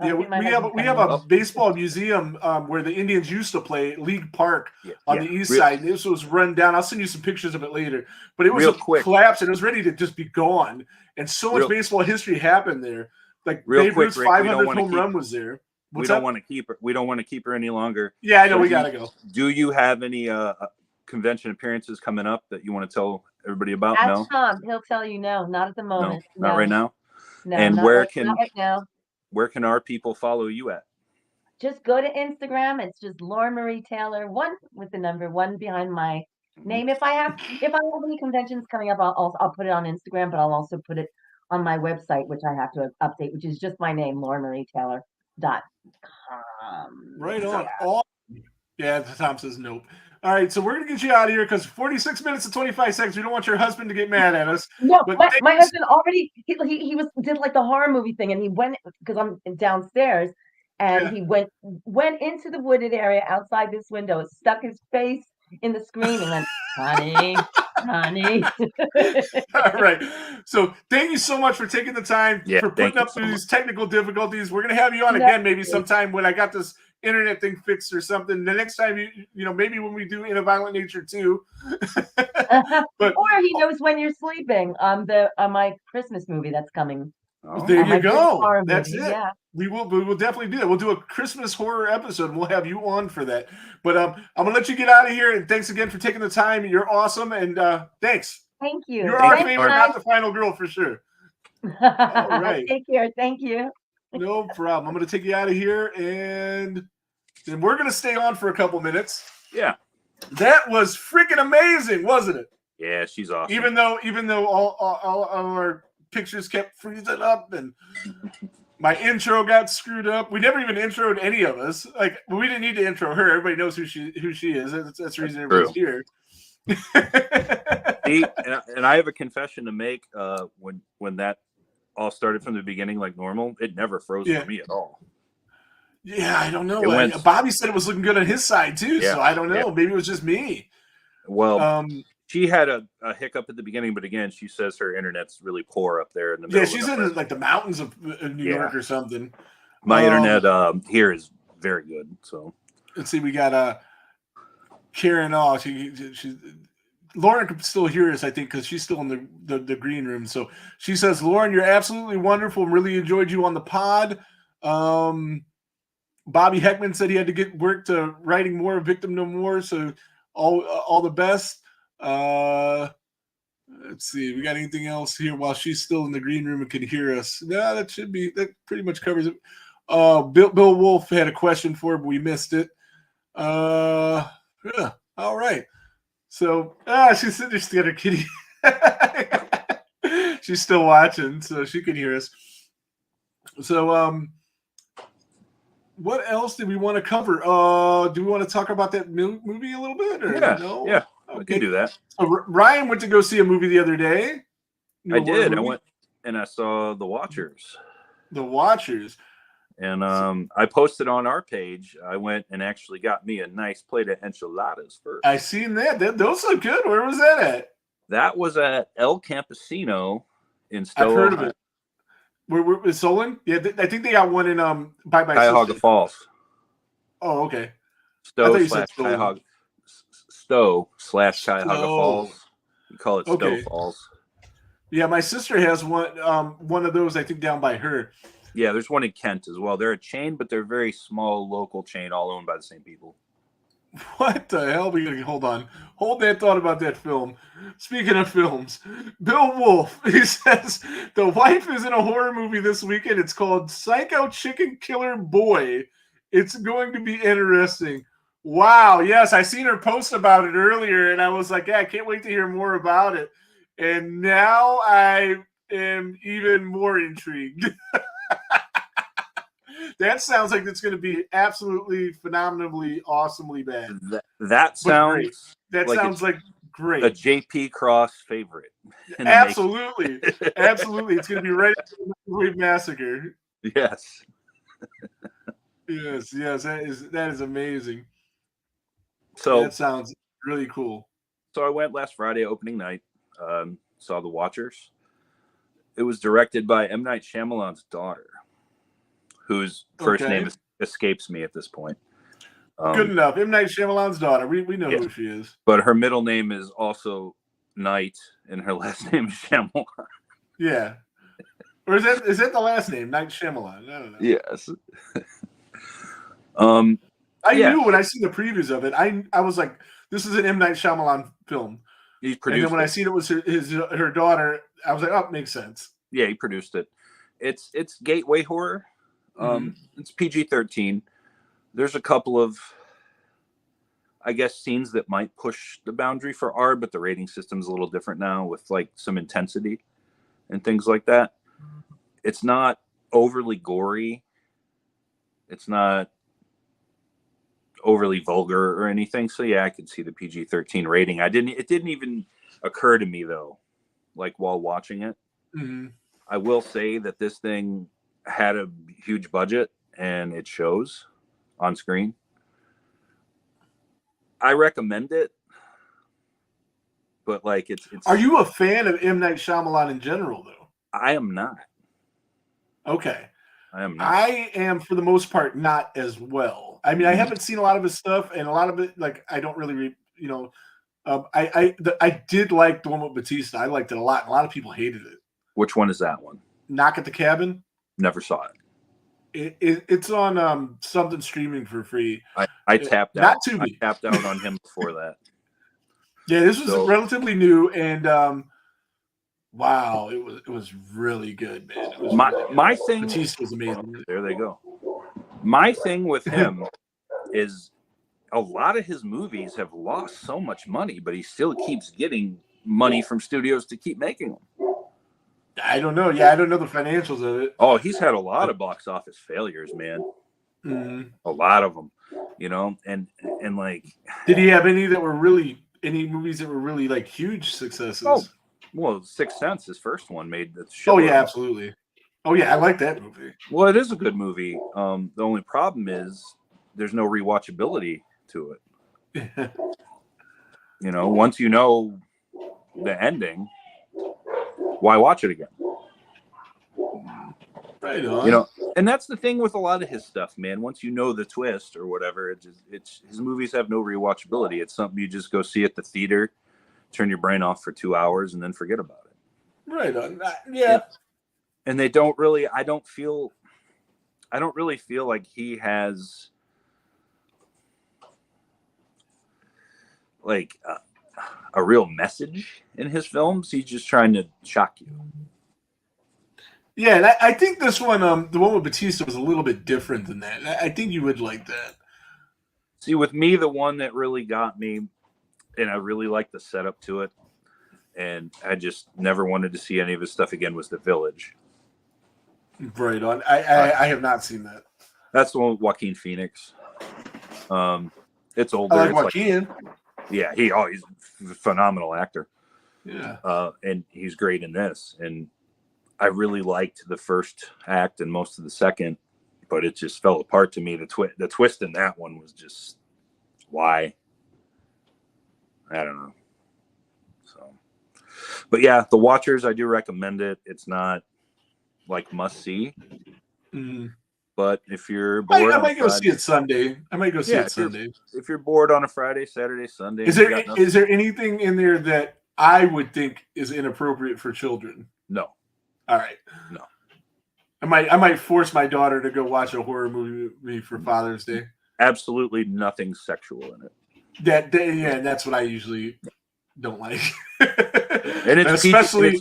Yeah, we have a baseball museum where the Indians used to play, League Park on the east side. This was run down. I'll send you some pictures of it later. But it was Real a quick. collapse, and it was ready to just be gone. And so much Real- baseball history happened there. Like Real Babe quick, Ruth's Rick, we don't 500th wanna home keep- run was there. We What's don't up? want to keep her. We don't want to keep her any longer. Yeah, I know. So We do gotta you- go. Do you have any convention appearances coming up that you want to tell everybody about? Ask No, Tom. He'll tell you no, not at the no, moment. not right now. No, And not where right, can- not right now. Where can our people follow you at? Just go to Instagram. It's just Laura Marie Taylor, 1 with the number 1 behind my name. If I have any conventions coming up, I'll put it on Instagram, but I'll also put it on my website, which I have to update, which is just my name, lauramarietaylor.com. Right on. Yeah. Awesome. Yeah, Tom says nope. All right, so we're gonna get you out of here because 46 minutes and 25 seconds. We don't want your husband to get mad at us. No, But my thank- husband already he did like the horror movie thing, and he went because I'm downstairs, and Yeah. he went into the wooded area outside this window, stuck his face in the screen, and went, "Honey, honey." All right. So thank you so much for taking the time Yeah, for thank putting you up so through much. these technical difficulties. We're gonna have you on No again maybe worries. sometime when I got this internet thing fixed or something. The next time you know maybe when we do In a Violent Nature 2. But Or he knows when you're sleeping on my Christmas movie that's coming. Oh, there My you British go. horror That's movie. it. Yeah. We will definitely do that. We'll do a Christmas horror episode. And we'll have you on for that. But I'm gonna let you get out of here. And thanks again for taking the time. You're awesome. And thanks. Thank you. You're Thank our you, Thanks, favorite, Mark. not the final girl for sure. All right. Take care. Thank you. No problem. I'm going to take you out of here, and then we're going to stay on for a couple minutes. Yeah. That was freaking amazing, wasn't it? Yeah, she's awesome. Even though all our pictures kept freezing up, and my intro got screwed up. We never even introed any of us. Like we didn't need to intro her. Everybody knows who she is. That's the reason everybody's here. See, and I have a confession to make. When that all started from the beginning like normal, it never froze Yeah. for me at all. Yeah, I don't know. It went- Bobby said it was looking good on his side too, Yeah. so I don't know. Yeah. Maybe it was just me. Well, she had a hiccup at the beginning, but again, she says her internet's really poor up there in the middle. Yeah, of she's nowhere. in like the mountains of New Yeah. York or something. My internet here is very good. So Let's see, we got Karen. Oh, she's Lauren can still hear us, I think, because she's still in the green room. So she says, Lauren, you're absolutely wonderful. Really enjoyed you on the pod. Bobby Heckman said he had to get work to writing more Victim No More. So all the best. Let's see, we got anything else here while she's still in the green room and can hear us? No, that pretty much covers it. Bill Wolf had a question for, but we missed it. Yeah, all right. So she's sitting there, she's got her kitty. She's still watching, so she can hear us. So what else did we want to cover? Do we want to talk about that movie a little bit? Or no? Yeah, Okay. I can do that. So Ryan went to go see a movie the other day. I did. I movie? went and I saw The Watchers. The Watchers. And I posted on our page. I went and actually got me a nice plate of enchiladas first. I seen that. Those look good. Where was that at? That was at El Campesino in Stowe. I've heard of it. Where is Solon? Yeah, I think they got one in by my Cuyahoga sister. Falls. Oh, okay. Stowe you said / Cuyahoga. Stowe / Cuyahoga Falls. We call it Stowe Okay. Falls. Yeah, my sister has one of those. I think down by her. Yeah, there's one in Kent as well. They're a chain, but they're a very small local chain, all owned by the same people. What the hell? Hold on. Hold that thought about that film. Speaking of films, Bill Wolf, he says the wife is in a horror movie this weekend. It's called Psycho Chicken Killer Boy. It's going to be interesting. Wow. Yes, I seen her post about it earlier, and I was like, yeah, I can't wait to hear more about it. And now I am even more intrigued. That sounds like it's going to be absolutely phenomenally, awesomely bad. That sounds That like sounds like great. a JP Cross favorite. in the Absolutely. Absolutely. It's going to be right after the Microwave Massacre. making. Yes. Yes, that is amazing. So That sounds really cool. I went last Friday, opening night. Saw The Watchers. It was directed by M. Night Shyamalan's daughter, whose first Okay. name escapes me at this point. Good enough. M. Night Shyamalan's daughter. We know Yeah. who she is. But her middle name is also Night, and her last name is Shyamalan. Yeah. Or is that the last name? Night Shyamalan. I don't know. Yes. I yeah. knew when I seen the previews of it, I was like, this is an M. Night Shyamalan film. He And produced then when I it. seen it was her daughter, I was like, oh, it makes sense. Yeah, he produced it. It's gateway horror. It's PG-13. There's a couple of, I guess, scenes that might push the boundary for R, but the rating system's a little different now with like some intensity and things like that. It's not overly gory. It's not overly vulgar or anything. So yeah, I could see the PG-13 rating. It didn't even occur to me though, like while watching it. Mm-hmm. I will say that this thing had a huge budget and it shows on screen. I recommend it, but like it's. Are you a fan of M. Night Shyamalan in general, though? I am not. Okay. I am not. I am, for the most part, not as well. I mean, I haven't seen a lot of his stuff, and a lot of it, like, I don't really, I did like the one with Batista. I liked it a lot. A lot of people hated it. Which one is that one? Knock at the Cabin. Never saw it. It's on something streaming for free. I tapped Not out. Tubi. I tapped out on him before that. Yeah, this was So- relatively new, and wow, it was really good, man. It was My thing. Batista was amazing. There they go. My thing with him is a lot of his movies have lost so much money, but he still keeps getting money from studios to keep making them. I don't know. Yeah, I don't know the financials of it. Oh, he's had a lot of box office failures, man. Mhm. A lot of them, and like, Did he have any movies that were really like huge successes? Oh, well, Sixth Sense, his first one, made the show. Oh yeah, absolutely. Oh yeah, I like that movie. Well, it is a good movie. The only problem is there's no rewatchability to it. Once you know the ending, why watch it again? Right on. And that's the thing with a lot of his stuff, man. Once you know the twist or whatever, it's his movies have no rewatchability. It's something you just go see at the theater, turn your brain off for 2 hours, and then forget about it. Right on. Yeah. And they don't really. I don't really feel like he has like a real message in his films. He's just trying to shock you. Yeah, and I think this one, the one with Batista, was a little bit different than that. I think you would like that. See, with me, the one that really got me, and I really liked the setup to it, and I just never wanted to see any of his stuff again, was The Village. Right on. I have not seen that. That's the one with Joaquin Phoenix. It's older. I like It's Joaquin. yeah, he's a phenomenal actor. Yeah. And he's great in this. And I really liked the first act and most of the second, but it just fell apart to me. The twist in that one was just why? I don't know. So, but yeah, The Watchers, I do recommend it. It's not like must see, Mhm. but if you're bored, I on might go Friday- see it Sunday. I might go see Yeah, it Sunday. if you're bored on a Friday, Saturday, Sunday, Is you got nothing- there anything in there that I would think is inappropriate for children? no. All right. No. I might force my daughter to go watch a horror movie for Father's Day. Absolutely nothing sexual in it. Yeah, that's what I usually don't like. And it's especially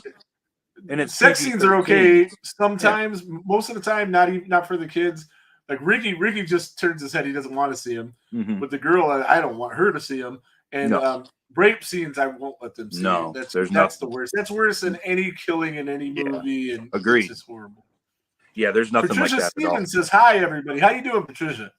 and it's sex scenes are PG-13. okay sometimes. Most of the time, not for the kids. Like Ricky just turns his head; he doesn't want to see him. Mhm. But the girl, I don't want her to see him. And No. rape scenes, I won't let them see. No, that's there's the nothing. worst. That's worse than any killing in any Yeah. movie. And Agreed. It's just horrible. Yeah, there's nothing Patricia like that at all. Stevens says, "Hi, everybody. How you doing, Patricia?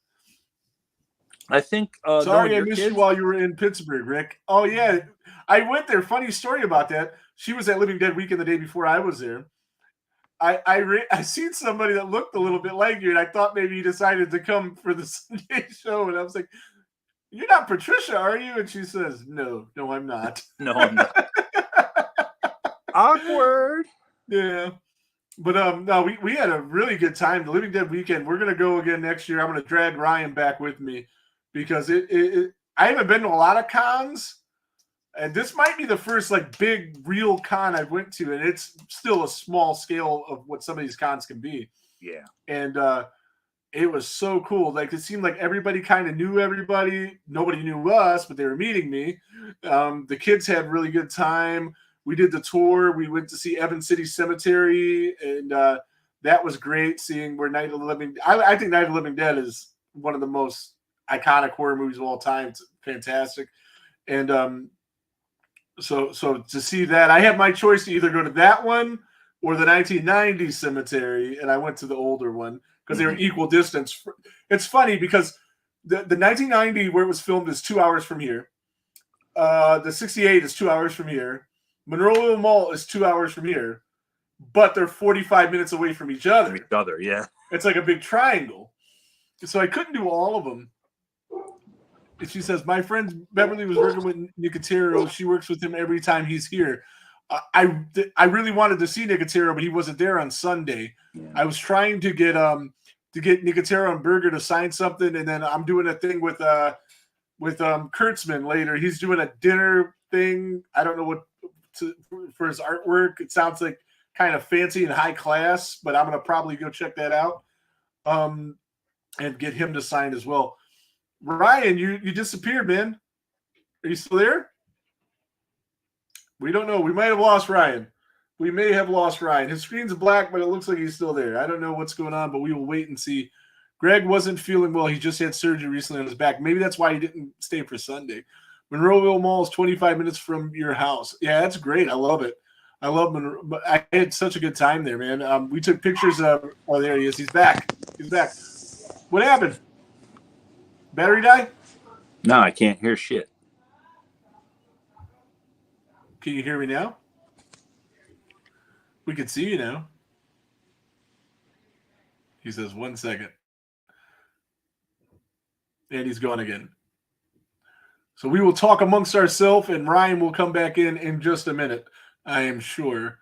I think. Sorry, I your missed kids- you while you were in Pittsburgh, Rick. Oh yeah, I went there. Funny story about that. She was at Living Dead Weekend the day before I was there. I seen somebody that looked a little bit like you, and I thought maybe you decided to come for the Sunday show. And I was like, "You're not Patricia, are you?" And she says, "No, I'm not." No, I'm not. Awkward. Yeah. But no, we had a really good time. The Living Dead Weekend. We're gonna go again next year. I'm gonna drag Ryan back with me because I haven't been to a lot of cons, and this might be the first like big real con I went to, and it's still a small scale of what some of these cons can be. Yeah. And it was so cool. Like it seemed like everybody kind of knew everybody. Nobody knew us, but they were meeting me. The kids had a really good time. We did the tour. We went to see Evans City Cemetery, and that was great. Seeing where Night of the Living. I think Night of the Living Dead is one of the most iconic horror movies of all time. It's fantastic, and so to see that, I had my choice to either go to that one or the 1990s cemetery, and I went to the older one because they were equal distance. It's funny because the 1990 where it was filmed is 2 hours from here. The 68 is 2 hours from here. Monroe Mall is 2 hours from here, but they're 45 minutes away from each other. Each other, yeah. It's like a big triangle. so I couldn't do all of them. And she says, my friend Beverly was working with Nicotero. She works with him every time he's here. I really wanted to see Nicotero, but he wasn't there on Sunday. Yeah. I was trying to get Nicotero and Berger to sign something, and then I'm doing a thing with Kurtzman later. He's doing a dinner thing. I don't know what for his artwork. It sounds like kind of fancy and high class, but I'm gonna probably go check that out. And get him to sign as well. Ryan, you disappeared, man. Are you still there? We don't know. We might have lost Ryan. We may have lost Ryan. His screen's black, but it looks like he's still there. I don't know what's going on, but we will wait and see. Greg wasn't feeling well. He just had surgery recently on his back. Maybe that's why he didn't stay for Sunday. Monroeville Mall is 25 minutes from your house. Yeah, that's great. I love it. I love Monroe. But I had such a good time there, man. We took pictures of. Oh, there he is. He's back. He's back. What happened? Battery die? No, I can't hear shit. Can you hear me now? We can see you now. He says, 1 second. And he's gone again. So we will talk amongst ourselves, and Ryan will come back in just a minute, I am sure.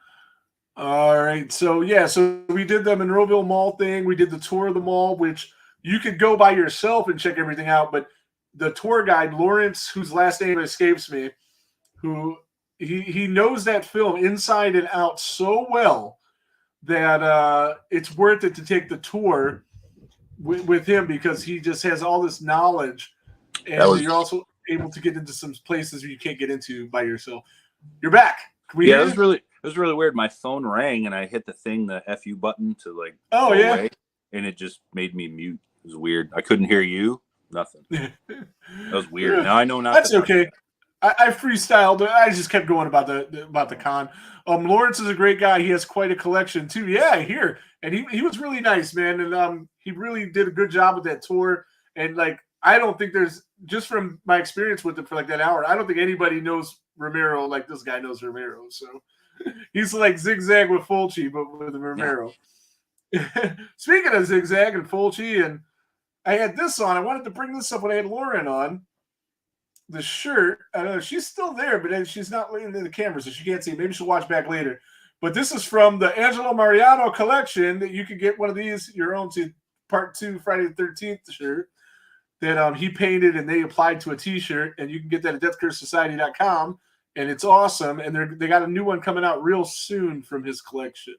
All right. So, yeah, so we did the Monroeville Mall thing. We did the tour of the mall, which you could go by yourself and check everything out. But the tour guide, Lawrence, whose last name escapes me, who he knows that film inside and out so well that it's worth it to take the tour with him, because he just has all this knowledge, and you're also able to get into some places you can't get into by yourself. You're back. Yeah, it was really weird. My phone rang and I hit the FU button to like go away, and it just made me mute. It was weird. I couldn't hear you. Nothing. That was weird. Now I know not. That's okay. I freestyled. I just kept going about the con. Lawrence is a great guy. He has quite a collection too. Yeah, I hear. And he was really nice, man. And he really did a good job with that tour. And like, I don't think there's, just from my experience with him for like that hour, I don't think anybody knows Romero like this guy knows Romero. So he's like Zigzag with Fulci, but with Romero. Yeah. Speaking of Zigzag and Fulci, and I had this on. I wanted to bring this up when I had Lauren on. The shirt, I don't know, she's still there, but she's not leaning in the camera, so she can't see. Maybe she'll watch back later. But this is from the Angelo Mariano collection that you could get one of these, your own, to Part 2 Friday the 13th shirt that he painted and they applied to a t-shirt, and you can get that at deathcurssociety.com, and it's awesome. And they got a new one coming out real soon from his collection.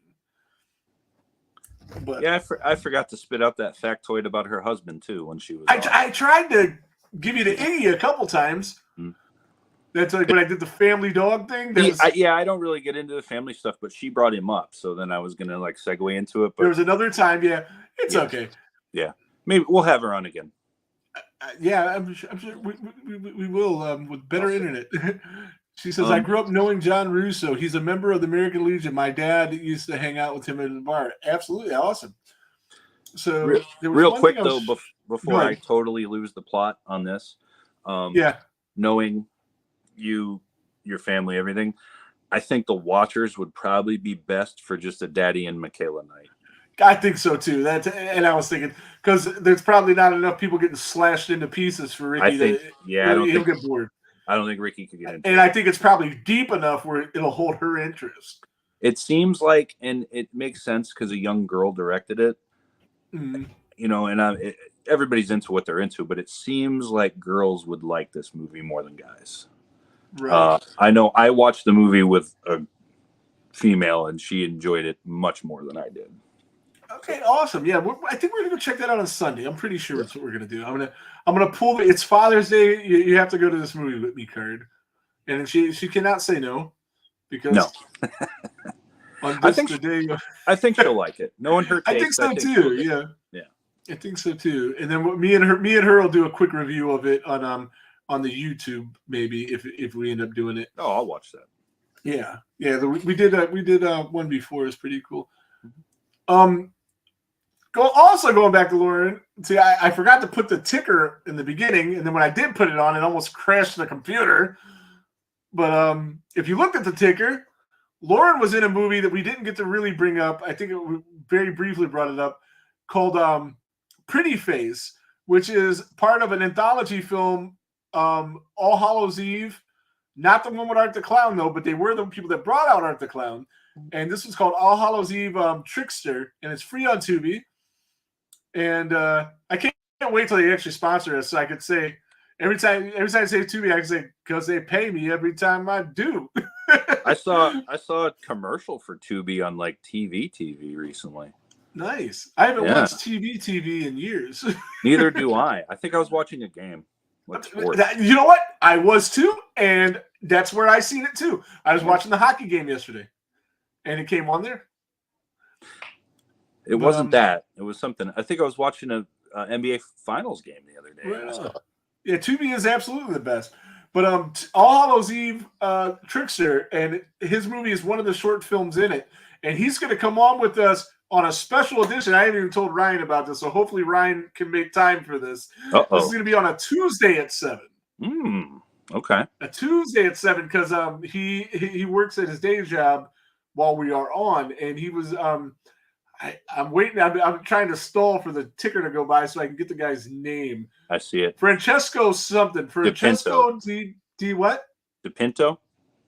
But yeah, I forgot to spit out that factoid about her husband too when she was. I tried to give you the Iggy a couple times. That's like when I did the family dog thing. I don't really get into the family stuff, but she brought him up, so then I was gonna like segue into it. But there was another time, it's okay. Yeah, maybe we'll have her on again. I'm sure we will with better internet. She says, I grew up knowing John Russo. He's a member of the American Legion. My dad used to hang out with him at the bar. Absolutely awesome. So real quick though, before I totally lose the plot on this, knowing you, your family, everything, I think the Watchers would probably be best for just a Daddy and Michaela night. I think so too. And I was thinking, because there's probably not enough people getting slashed into pieces for Ricky. He'll get bored. I don't think Ricky could get into it. And I think it's probably deep enough where it'll hold her interest. It seems like, and it makes sense because a young girl directed it. Mm-hmm. You know, and everybody's into what they're into, but it seems like girls would like this movie more than guys. Right. I know I watched the movie with a female, and she enjoyed it much more than I did. Okay, awesome. Yeah, I think we're gonna go check that out on Sunday. I'm pretty sure that's what we're gonna do. I'm gonna pull it's Father's Day. You have to go to this movie with me card, and she cannot say no, because no. I think she'll like it. Knowing her taste, I think so too. Yeah. I think so too. And then me and her will do a quick review of it on the YouTube, maybe if we end up doing it. Oh, I'll watch that. Yeah. We did one before. It's pretty cool. Going back to Lauren. See, I forgot to put the ticker in the beginning, and then when I did put it on, it almost crashed the computer. But if you looked at the ticker, Lauren was in a movie that we didn't get to really bring up. I think we very briefly brought it up, called Pretty Face, which is part of an anthology film, All Hallows Eve. Not the one with Art the Clown, though, but they were the people that brought out Art the Clown. And this was called All Hallows Eve Trickster, and it's free on Tubi. And I can't wait till they actually sponsor us, so I could say every time I say Tubi, I can say because they pay me every time I do. I saw a commercial for Tubi on like TV recently. Nice. I haven't watched TV in years. Neither do I. I think I was watching a game. Like sports. You know what? I was too, and that's where I seen it too. I was watching the hockey game yesterday, and it came on there. It wasn't that. It was something. I think I was watching a NBA Finals game the other day. Right. Yeah, Tubi is absolutely the best. But All Hallows Eve Trickster, and his movie is one of the short films in it, and he's going to come on with us on a special edition. I haven't even told Ryan about this, so hopefully Ryan can make time for this. Uh-oh. This is going to be on a Tuesday at 7. Okay. A Tuesday at 7 because he works at his day job while we are on, and he was I'm waiting. I'm trying to stall for the ticker to go by so I can get the guy's name. I see it. Francesco something. Francesco D what? DePinto?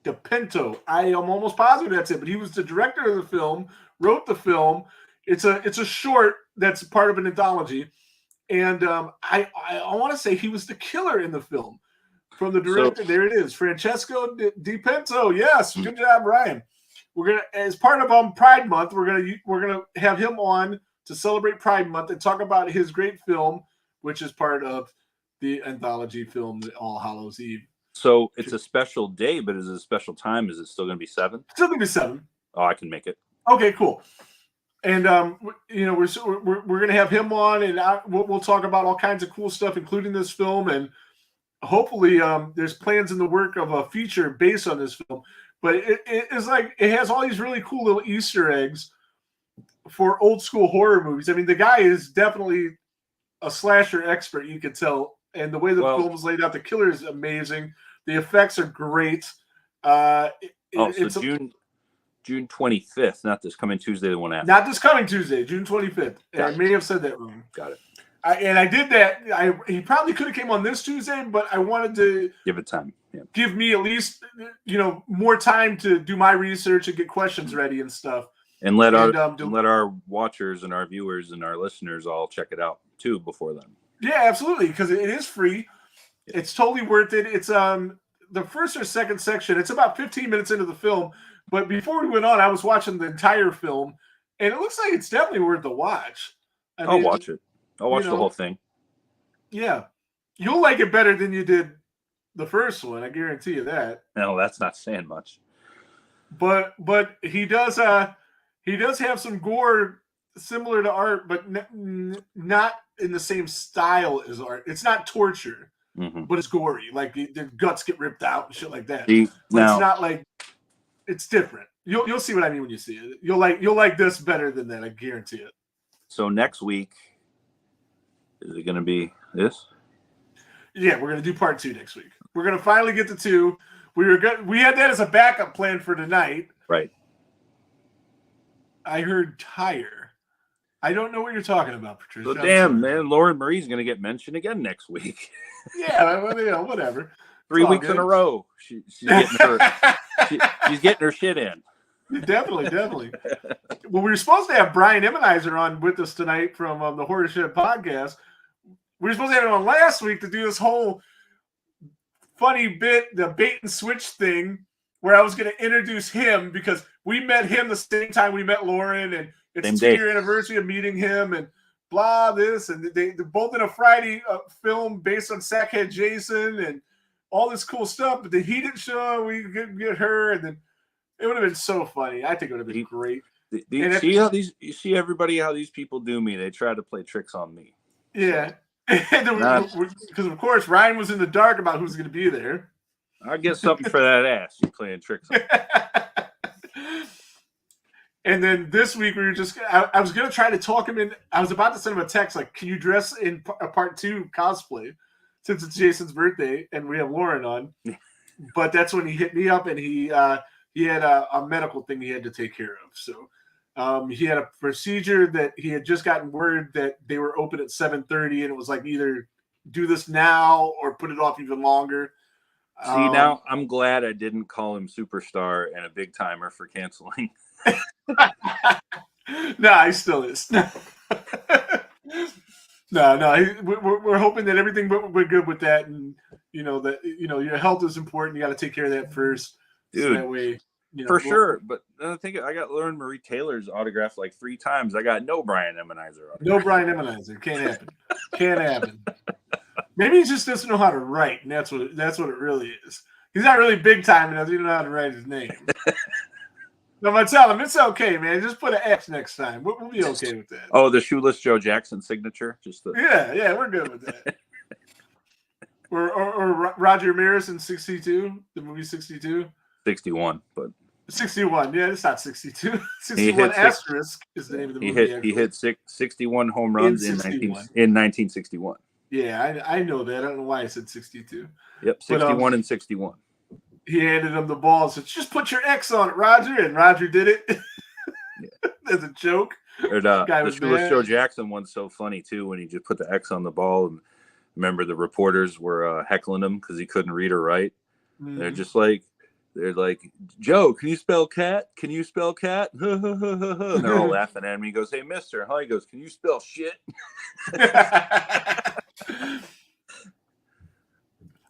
DePinto. I am almost positive that's it. But he was the director of the film, wrote the film. It's a short that's part of an anthology. And I want to say he was the killer in the film. From the director, there it is. Francesco DePinto. Yes, good job, Ryan. We're gonna, as part of Pride Month, we're gonna have him on to celebrate Pride Month and talk about his great film, which is part of the anthology film All Hallows Eve. So it's a special day, but is it a special time? Is it still going to be 7? Still gonna be 7. Oh, I can make it. Okay, cool. And we're gonna have him on, and we'll talk about all kinds of cool stuff, including this film, and hopefully there's plans in the work of a feature based on this film. But it's like it has all these really cool little Easter eggs for old school horror movies. I mean, the guy is definitely a slasher expert, you can tell. And the way the film is laid out, the killer is amazing. The effects are great. June 25th, not this coming Tuesday, the one after. Not this coming Tuesday, June 25th. I may have said that wrong. Got it. I did that. He probably could have came on this Tuesday, but I wanted to give it time. Yeah. Give me at least more time to do my research and get questions ready and stuff. And let our watchers and our viewers and our listeners all check it out too before then. Yeah, absolutely, because it is free. Yeah. It's totally worth it. It's the first or second section. It's about 15 minutes into the film, but before we went on, I was watching the entire film, and it looks like it's definitely worth the watch. I'll watch it. I'll watch the whole thing. Yeah. You'll like it better than you did the first one. I guarantee you that. No, that's not saying much. But he does have some gore similar to Art, but not in the same style as Art. It's not torture, but it's gory. Like the guts get ripped out and shit like that. It's not like, it's different. You'll see what I mean when you see it. You'll like this better than that. I guarantee it. So next week, is it going to be this? Yeah, we're going to do part 2 next week. We're going to finally get to 2. We had that as a backup plan for tonight. Right. I heard tire. I don't know what you're talking about, Patricia. So damn, man, Lauren Marie's going to get mentioned again next week. Yeah, whatever. 3 weeks in a row. She's getting her shit in. Definitely. Well, we were supposed to have Brian Emmenizer on with us tonight from the Horror Shed podcast. We were supposed to have him on last week to do this whole funny bit, the bait and switch thing, where I was going to introduce him because we met him the same time we met Lauren, and it's the 2-year anniversary of meeting him, and blah this, and they're both in a Friday film based on Sackhead Jason and all this cool stuff. But then he didn't show. We could get her, and then it would have been so funny. I think it would have been great. You see everybody how these people do me. They try to play tricks on me. Yeah. Because of course Ryan was in the dark about who's going to be there. I'll get something for that ass. You playing tricks on me. And then this week we were I was going to try to talk him in. I was about to send him a text like, "Can you dress in a part 2 cosplay since it's Jason's birthday and we have Lauren on?" But that's when he hit me up, and he had a medical thing he had to take care of. So He had a procedure that he had just gotten word that they were open at 7:30, and it was like either do this now or put it off even longer. See, now I'm glad I didn't call him superstar and a big timer for canceling. No, he still is. No, we're hoping that everything we're good with that, and that your health is important. You got to take care of that first, dude. So that way, for sure. But I think I got Lauren Marie Taylor's autograph like 3 times. I got no Brian Ebenezer autograph. No Brian Ebenezer. Can't happen. Can't happen. Maybe he just doesn't know how to write, and that's what it really is. He's not really big time enough. He doesn't know how to write his name. I'm gonna tell him it's okay, man. Just put an X next time. We'll be okay with that. Oh, the shoeless Joe Jackson signature. Yeah, we're good with that. or Roger Ramirez in 62, the movie 62. 61, but 61. Yeah, it's not 62. 61 asterisk is the name of the movie. He hit 61 home runs in 1961. Yeah, I know that. I don't know why I said 62. Yep, 61 and 61. He handed him the ball and said, just put your X on it, Roger. And Roger did it. As a joke. The shoeless Joe Jackson one's so funny, too, when he just put the X on the ball. And remember, the reporters were heckling him because he couldn't read or write. Mm-hmm. They're like, Joe, can you spell cat? Can you spell cat? And they're all laughing at him. He goes, hey, mister. He goes, can you spell shit?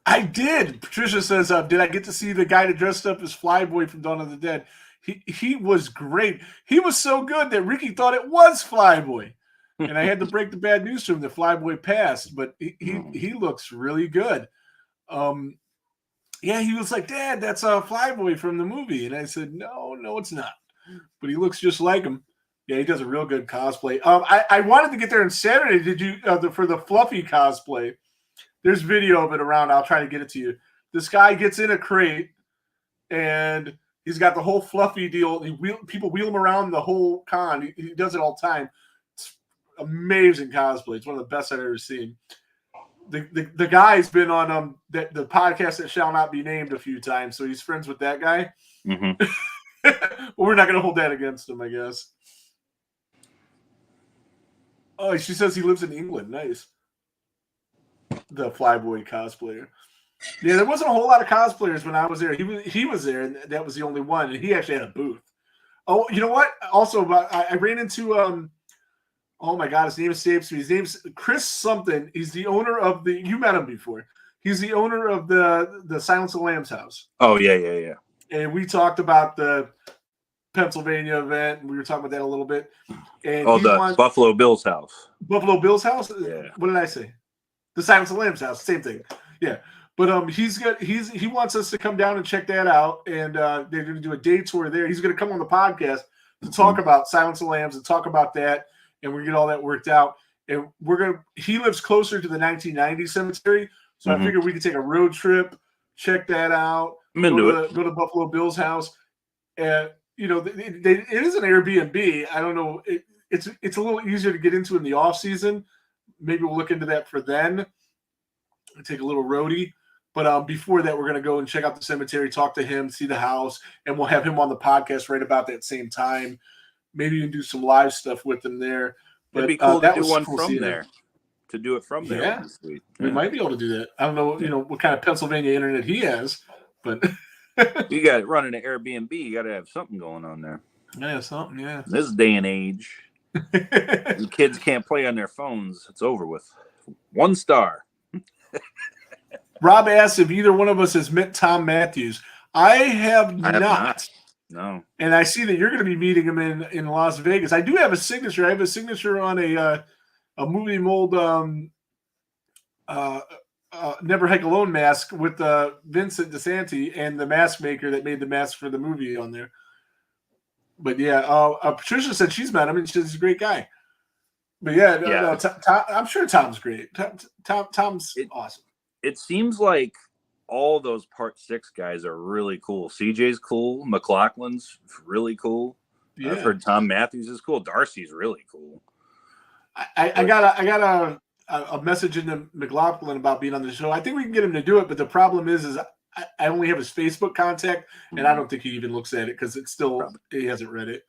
I did. Patricia says, did I get to see the guy that dressed up as Flyboy from Dawn of the Dead? He was great. He was so good that Ricky thought it was Flyboy. And I had to break the bad news to him that Flyboy passed, but he looks really good. Yeah, he was like, Dad, that's Flyboy from the movie. And I said, no, it's not. But he looks just like him. Yeah, he does a real good cosplay. I wanted to get there on Saturday. Did you for the Fluffy cosplay? There's video of it around. I'll try to get it to you. This guy gets in a crate, and he's got the whole Fluffy deal. People wheel him around the whole con. He does it all the time. It's amazing cosplay. It's one of the best I've ever seen. The guy's been on the podcast that shall not be named a few times, so he's friends with that guy. Mm-hmm. But we're not going to hold that against him, I guess. Oh, she says he lives in England. Nice. The Flyboy cosplayer. Yeah, there wasn't a whole lot of cosplayers when I was there. He was there, and that was the only one. And he actually had a booth. Oh, you know what? Also, I ran into oh my God, his name escapes me. His name's Chris something. He's the owner of you met him before. He's the owner of the Silence of the Lambs house. Oh yeah. And we talked about the Pennsylvania event, and we were talking about that a little bit. And Buffalo Bills house. Buffalo Bills house? Yeah. What did I say? The Silence of the Lambs house, same thing. Yeah. But he wants us to come down and check that out, and they're going to do a day tour there. He's going to come on the podcast to talk about Silence of the Lambs and talk about that, and we're going to get all that worked out. And he lives closer to the 1990 cemetery, so I figured we could take a road trip, check that out, go to Buffalo Bills house. And it is an Airbnb. I don't know. It's a little easier to get into in the off season. Maybe we'll look into that for then. Take a little roadie. But before that, we're going to go and check out the cemetery, talk to him, see the house, and we'll have him on the podcast right about that same time. Maybe even do some live stuff with him there. But it'd be cool to do one from there. To do it from there. Yeah. We might be able to do that. I don't know, what kind of Pennsylvania internet he has, but you got running an Airbnb. You got to have something going on there. Yeah, something. Yeah. This day and age, the kids can't play on their phones. It's over with. 1 star. Rob asks if either one of us has met Tom Matthews. I have not. No. And I see that you're going to be meeting him in Las Vegas. I do have a signature. I have a signature on a movie mold Never Hike Alone mask with Vincent DeSanti and the mask maker that made the mask for the movie on there. But yeah, Patricia said she's met him and she's a great guy. But yeah. Tom, I'm sure Tom's great. Tom's awesome. It seems like all those Part 6 guys are really cool. CJ's cool. McLaughlin's really cool. Yeah. I've heard Tom Matthews is cool. Darcy's really cool. I got a message into McLaughlin about being on the show. I think we can get him to do it, but the problem is I only have his Facebook contact, and I don't think he even looks at it because it's still he hasn't read it.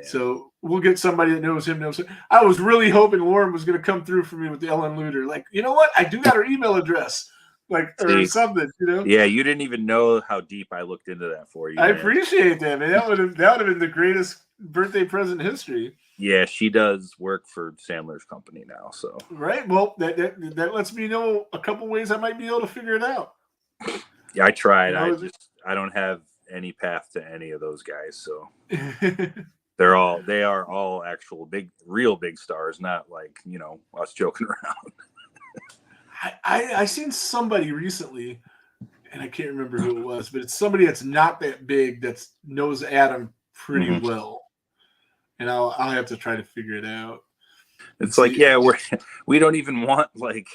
So we'll get somebody that knows him. I was really hoping Lauren was going to come through for me with the Ellen Luder. Like, you know what? I do got her email address, like, or something. You know? Yeah, you didn't even know how deep I looked into that for you. I appreciate that, man. That would have been the greatest birthday present in history. Yeah, she does work for Sandler's company now. So right. Well, that lets me know a couple ways I might be able to figure it out. Yeah, I tried. You know, I don't have any path to any of those guys. So. They are all actual real big stars, not like, you know, us joking around. I seen somebody recently, and I can't remember who it was, but it's somebody that's not that big that knows Adam pretty well, and I'll have to try to figure it out. It's like, yeah, we don't even want like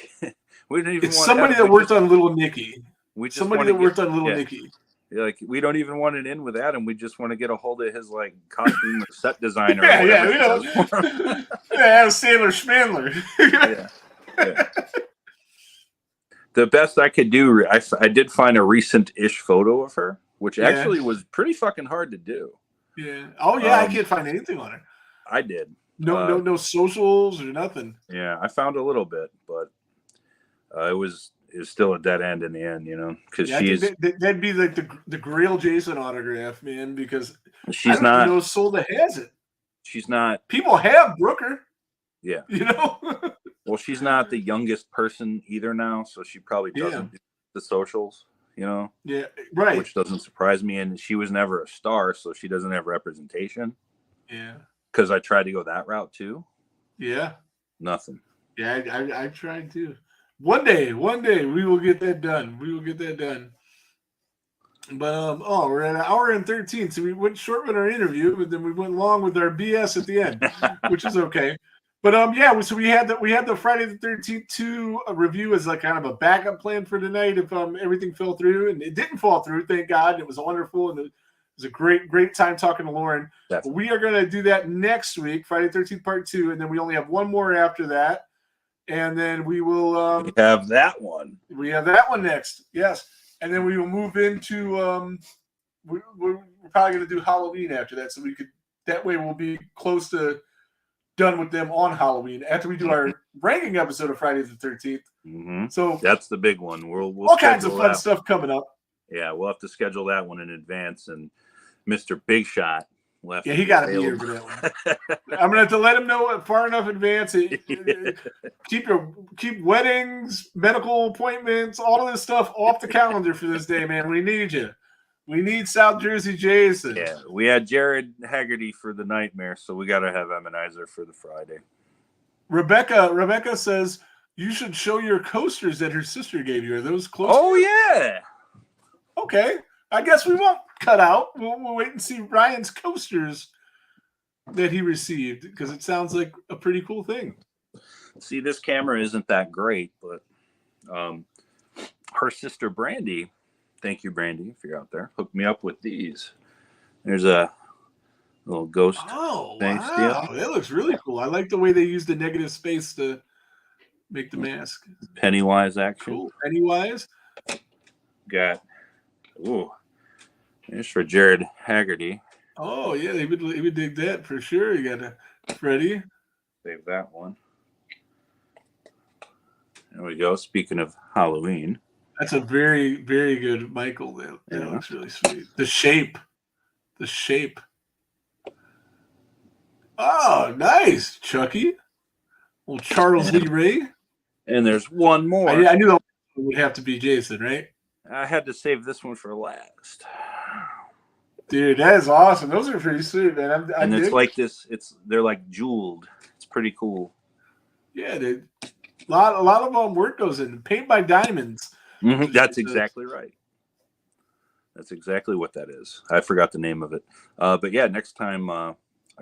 we don't even it's want somebody Adam. that worked on Little Nicky. Somebody that worked on Little Nicky. Like, we don't even want it in with Adam. We just want to get a hold of his like costume or set designer. Adam Sandler Schmandler. yeah. The best I could do, I did find a recent-ish photo of her, which actually was pretty fucking hard to do. Yeah. Oh yeah, I can't find anything on her. I did. No socials or nothing. Yeah, I found a little bit, but it was still a dead end in the end, you know, because that'd be like the Grail Jason autograph, man, because she's I don't know a soul that has it. She's not. People have Brooker. Yeah. You know? Well, she's not the youngest person either now, so she probably doesn't do the socials, you know? Yeah, right. Which doesn't surprise me, and she was never a star, so she doesn't have representation. Yeah. Because I tried to go that route too. Yeah. Nothing. Yeah, I tried too. One day we will get that done. But we're at an hour and 13, so we went short with our interview, but then we went long with our BS at the end, which is okay. But so we had the Friday the 13th 2 review as like kind of a backup plan for tonight if everything fell through, and it didn't fall through, thank God. It was wonderful, and it was a great time talking to Lauren. We are going to do that next week, Friday the 13th part 2, and then we only have one more after that. And then we will we have that one. We have that one next, yes. And then we will move into we're probably going to do Halloween after that, so that way we'll be close to done with them on Halloween after we do our ranking episode of Friday the 13th. Mm-hmm. So that's the big one. We'll all kinds of fun stuff coming up. Yeah, we'll have to schedule that one in advance. And Mr. Big Shot left. Yeah, he got to be here for that one. I'm gonna have to let him know far enough in advance. Keep weddings, medical appointments, all of this stuff off the calendar for this day, man. We need you. We need South Jersey Jason. Yeah, we had Jared Haggerty for the nightmare, so we got to have Emmenizer for the Friday. Rebecca says you should show your coasters that her sister gave you. Are those close? Oh yeah. Okay, I guess we won't cut out. We'll wait and see Ryan's coasters that he received because it sounds like a pretty cool thing. See, this camera isn't that great, but her sister Brandy. Thank you, Brandy, if you're out there. Hook me up with these. There's a little ghost. Oh, wow. That looks really cool. I like the way they use the negative space to make the mask. Pennywise action. Cool. Pennywise. Got, there's for Jared Haggerty. Oh, yeah, he would dig that for sure. You got a Freddy. Save that one. There we go. Speaking of Halloween. That's a very, very good Michael. That looks really sweet. The shape. Oh, nice, Chucky. Well, Charles Lee Ray. And there's one more. I knew that would have to be Jason, right? I had to save this one for last. Dude, that is awesome. Those are pretty sweet, man. And it's like this. They're like jeweled. It's pretty cool. Yeah, dude. A lot of work goes in. Paint by diamonds. Mm-hmm. That's exactly right. That's exactly what that is. I forgot the name of it. But yeah, next time I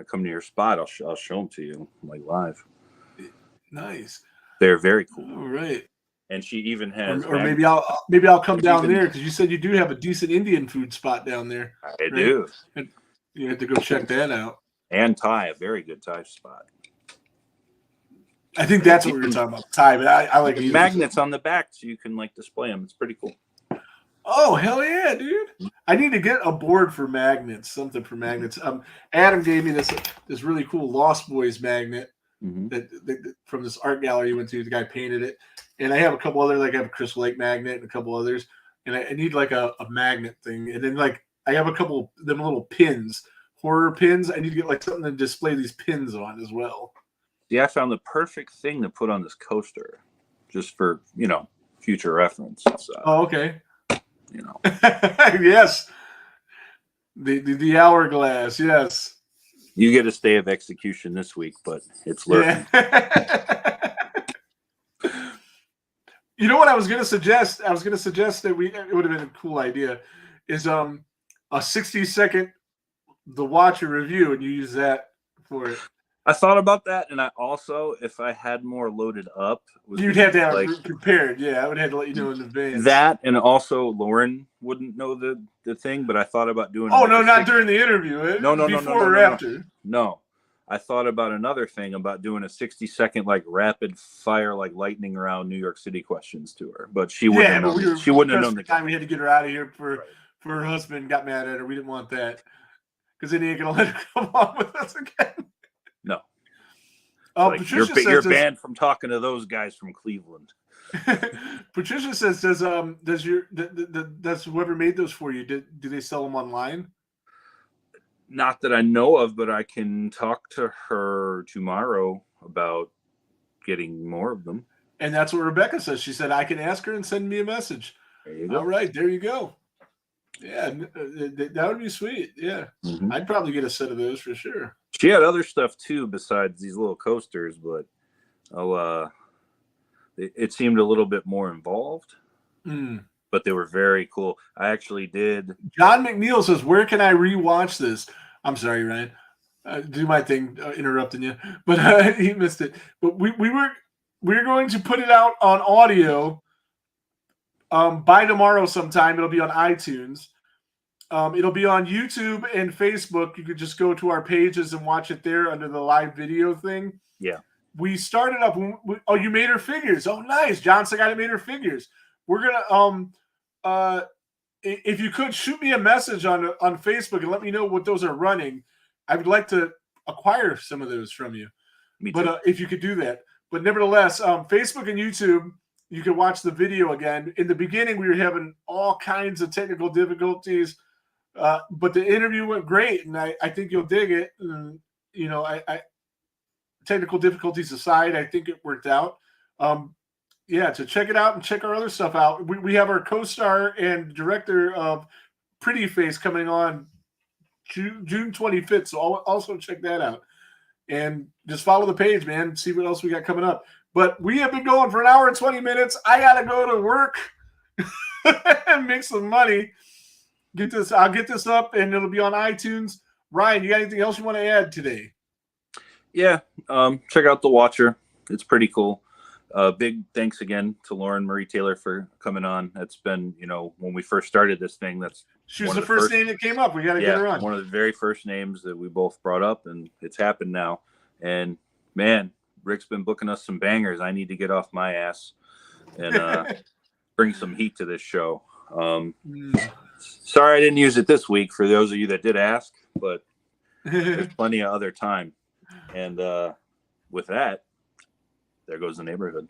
come to your spot, I'll show them to you like live. Nice. They're very cool. All right. And she even has. Or maybe I'll come down there because you said you do have a decent Indian food spot down there. I do. And you have to go check that out. And Thai, a very good Thai spot. I think that's what we were talking about. Thai, but I like magnets on the back so you can like display them. It's pretty cool. Oh, hell yeah, dude. I need to get a board for magnets, something for magnets. Adam gave me this really cool Lost Boys magnet that from this art gallery you went to. The guy painted it. And I have a couple other, like I have a Crystal Lake magnet and a couple others. And I need like a magnet thing. And then like I have a couple of them little pins, horror pins. I need to get like something to display these pins on as well. Yeah, I found the perfect thing to put on this coaster, just for future reference. So, Oh, okay. Yes. The hourglass, yes. You get a stay of execution this week, but it's lurking. Yeah. You know what I was gonna suggest? I was gonna suggest that it would have been a cool idea, is a 60-second The Watcher review, and you use that for it. I thought about that, and I also, if I had more loaded up, You'd have to have it prepared. Yeah, I would have to let you know in advance. That, and also Lauren wouldn't know the thing, but I thought about doing. Oh, no, not during the interview. No, before or after. No, I thought about another thing about doing a 60-second like rapid fire like lightning round New York City questions to her, but she wouldn't have known. She wouldn't have known the time we had to get her out of here for her husband got mad at her. We didn't want that because then he ain't gonna let her come on with us again. No. Like, you're banned from talking to those guys from Cleveland. Patricia says, does whoever made those for you, do they sell them online? Not that I know of, but I can talk to her tomorrow about getting more of them. And that's what Rebecca says. She said, I can ask her and send me a message. There you go. All right, there you go. Yeah, that would be sweet. Yeah. Mm-hmm. I'd probably get a set of those for sure. She had other stuff too besides these little coasters, but it seemed a little bit more involved. But they were very cool. I actually did. John McNeil says, where can I rewatch this? I'm sorry, Ryan. Do my thing, interrupting you, but he missed it. But we're going to put it out on audio by tomorrow sometime. It'll be on iTunes. It'll be on YouTube and Facebook. You could just go to our pages and watch it there under the live video thing. Yeah. We started up. Oh, you made her figures. Oh, nice. Johnson got it, made her figures. We're going to, if you could shoot me a message on Facebook and let me know what those are running. I would like to acquire some of those from you. Me too. But if you could do that. But nevertheless, Facebook and YouTube, you can watch the video again. In the beginning, we were having all kinds of technical difficulties. But the interview went great, and I think you'll dig it. And, I technical difficulties aside, I think it worked out. So check it out and check our other stuff out. We have our co-star and director of Pretty Face coming on June 25th, so also check that out. And just follow the page, man, see what else we got coming up. But we have been going for an hour and 20 minutes. I got to go to work and make some money. I'll get this up, and it'll be on iTunes. Ryan, you got anything else you want to add today? Yeah, check out The Watcher. It's pretty cool. Big thanks again to Lauren Marie Taylor for coming on. That's been, when we first started this thing, she was the first name that came up. We got to get her on. One of the very first names that we both brought up, and it's happened now. And man, Rick's been booking us some bangers. I need to get off my ass and bring some heat to this show. Sorry I didn't use it this week for those of you that did ask, but there's plenty of other time. And with that, there goes the neighborhood.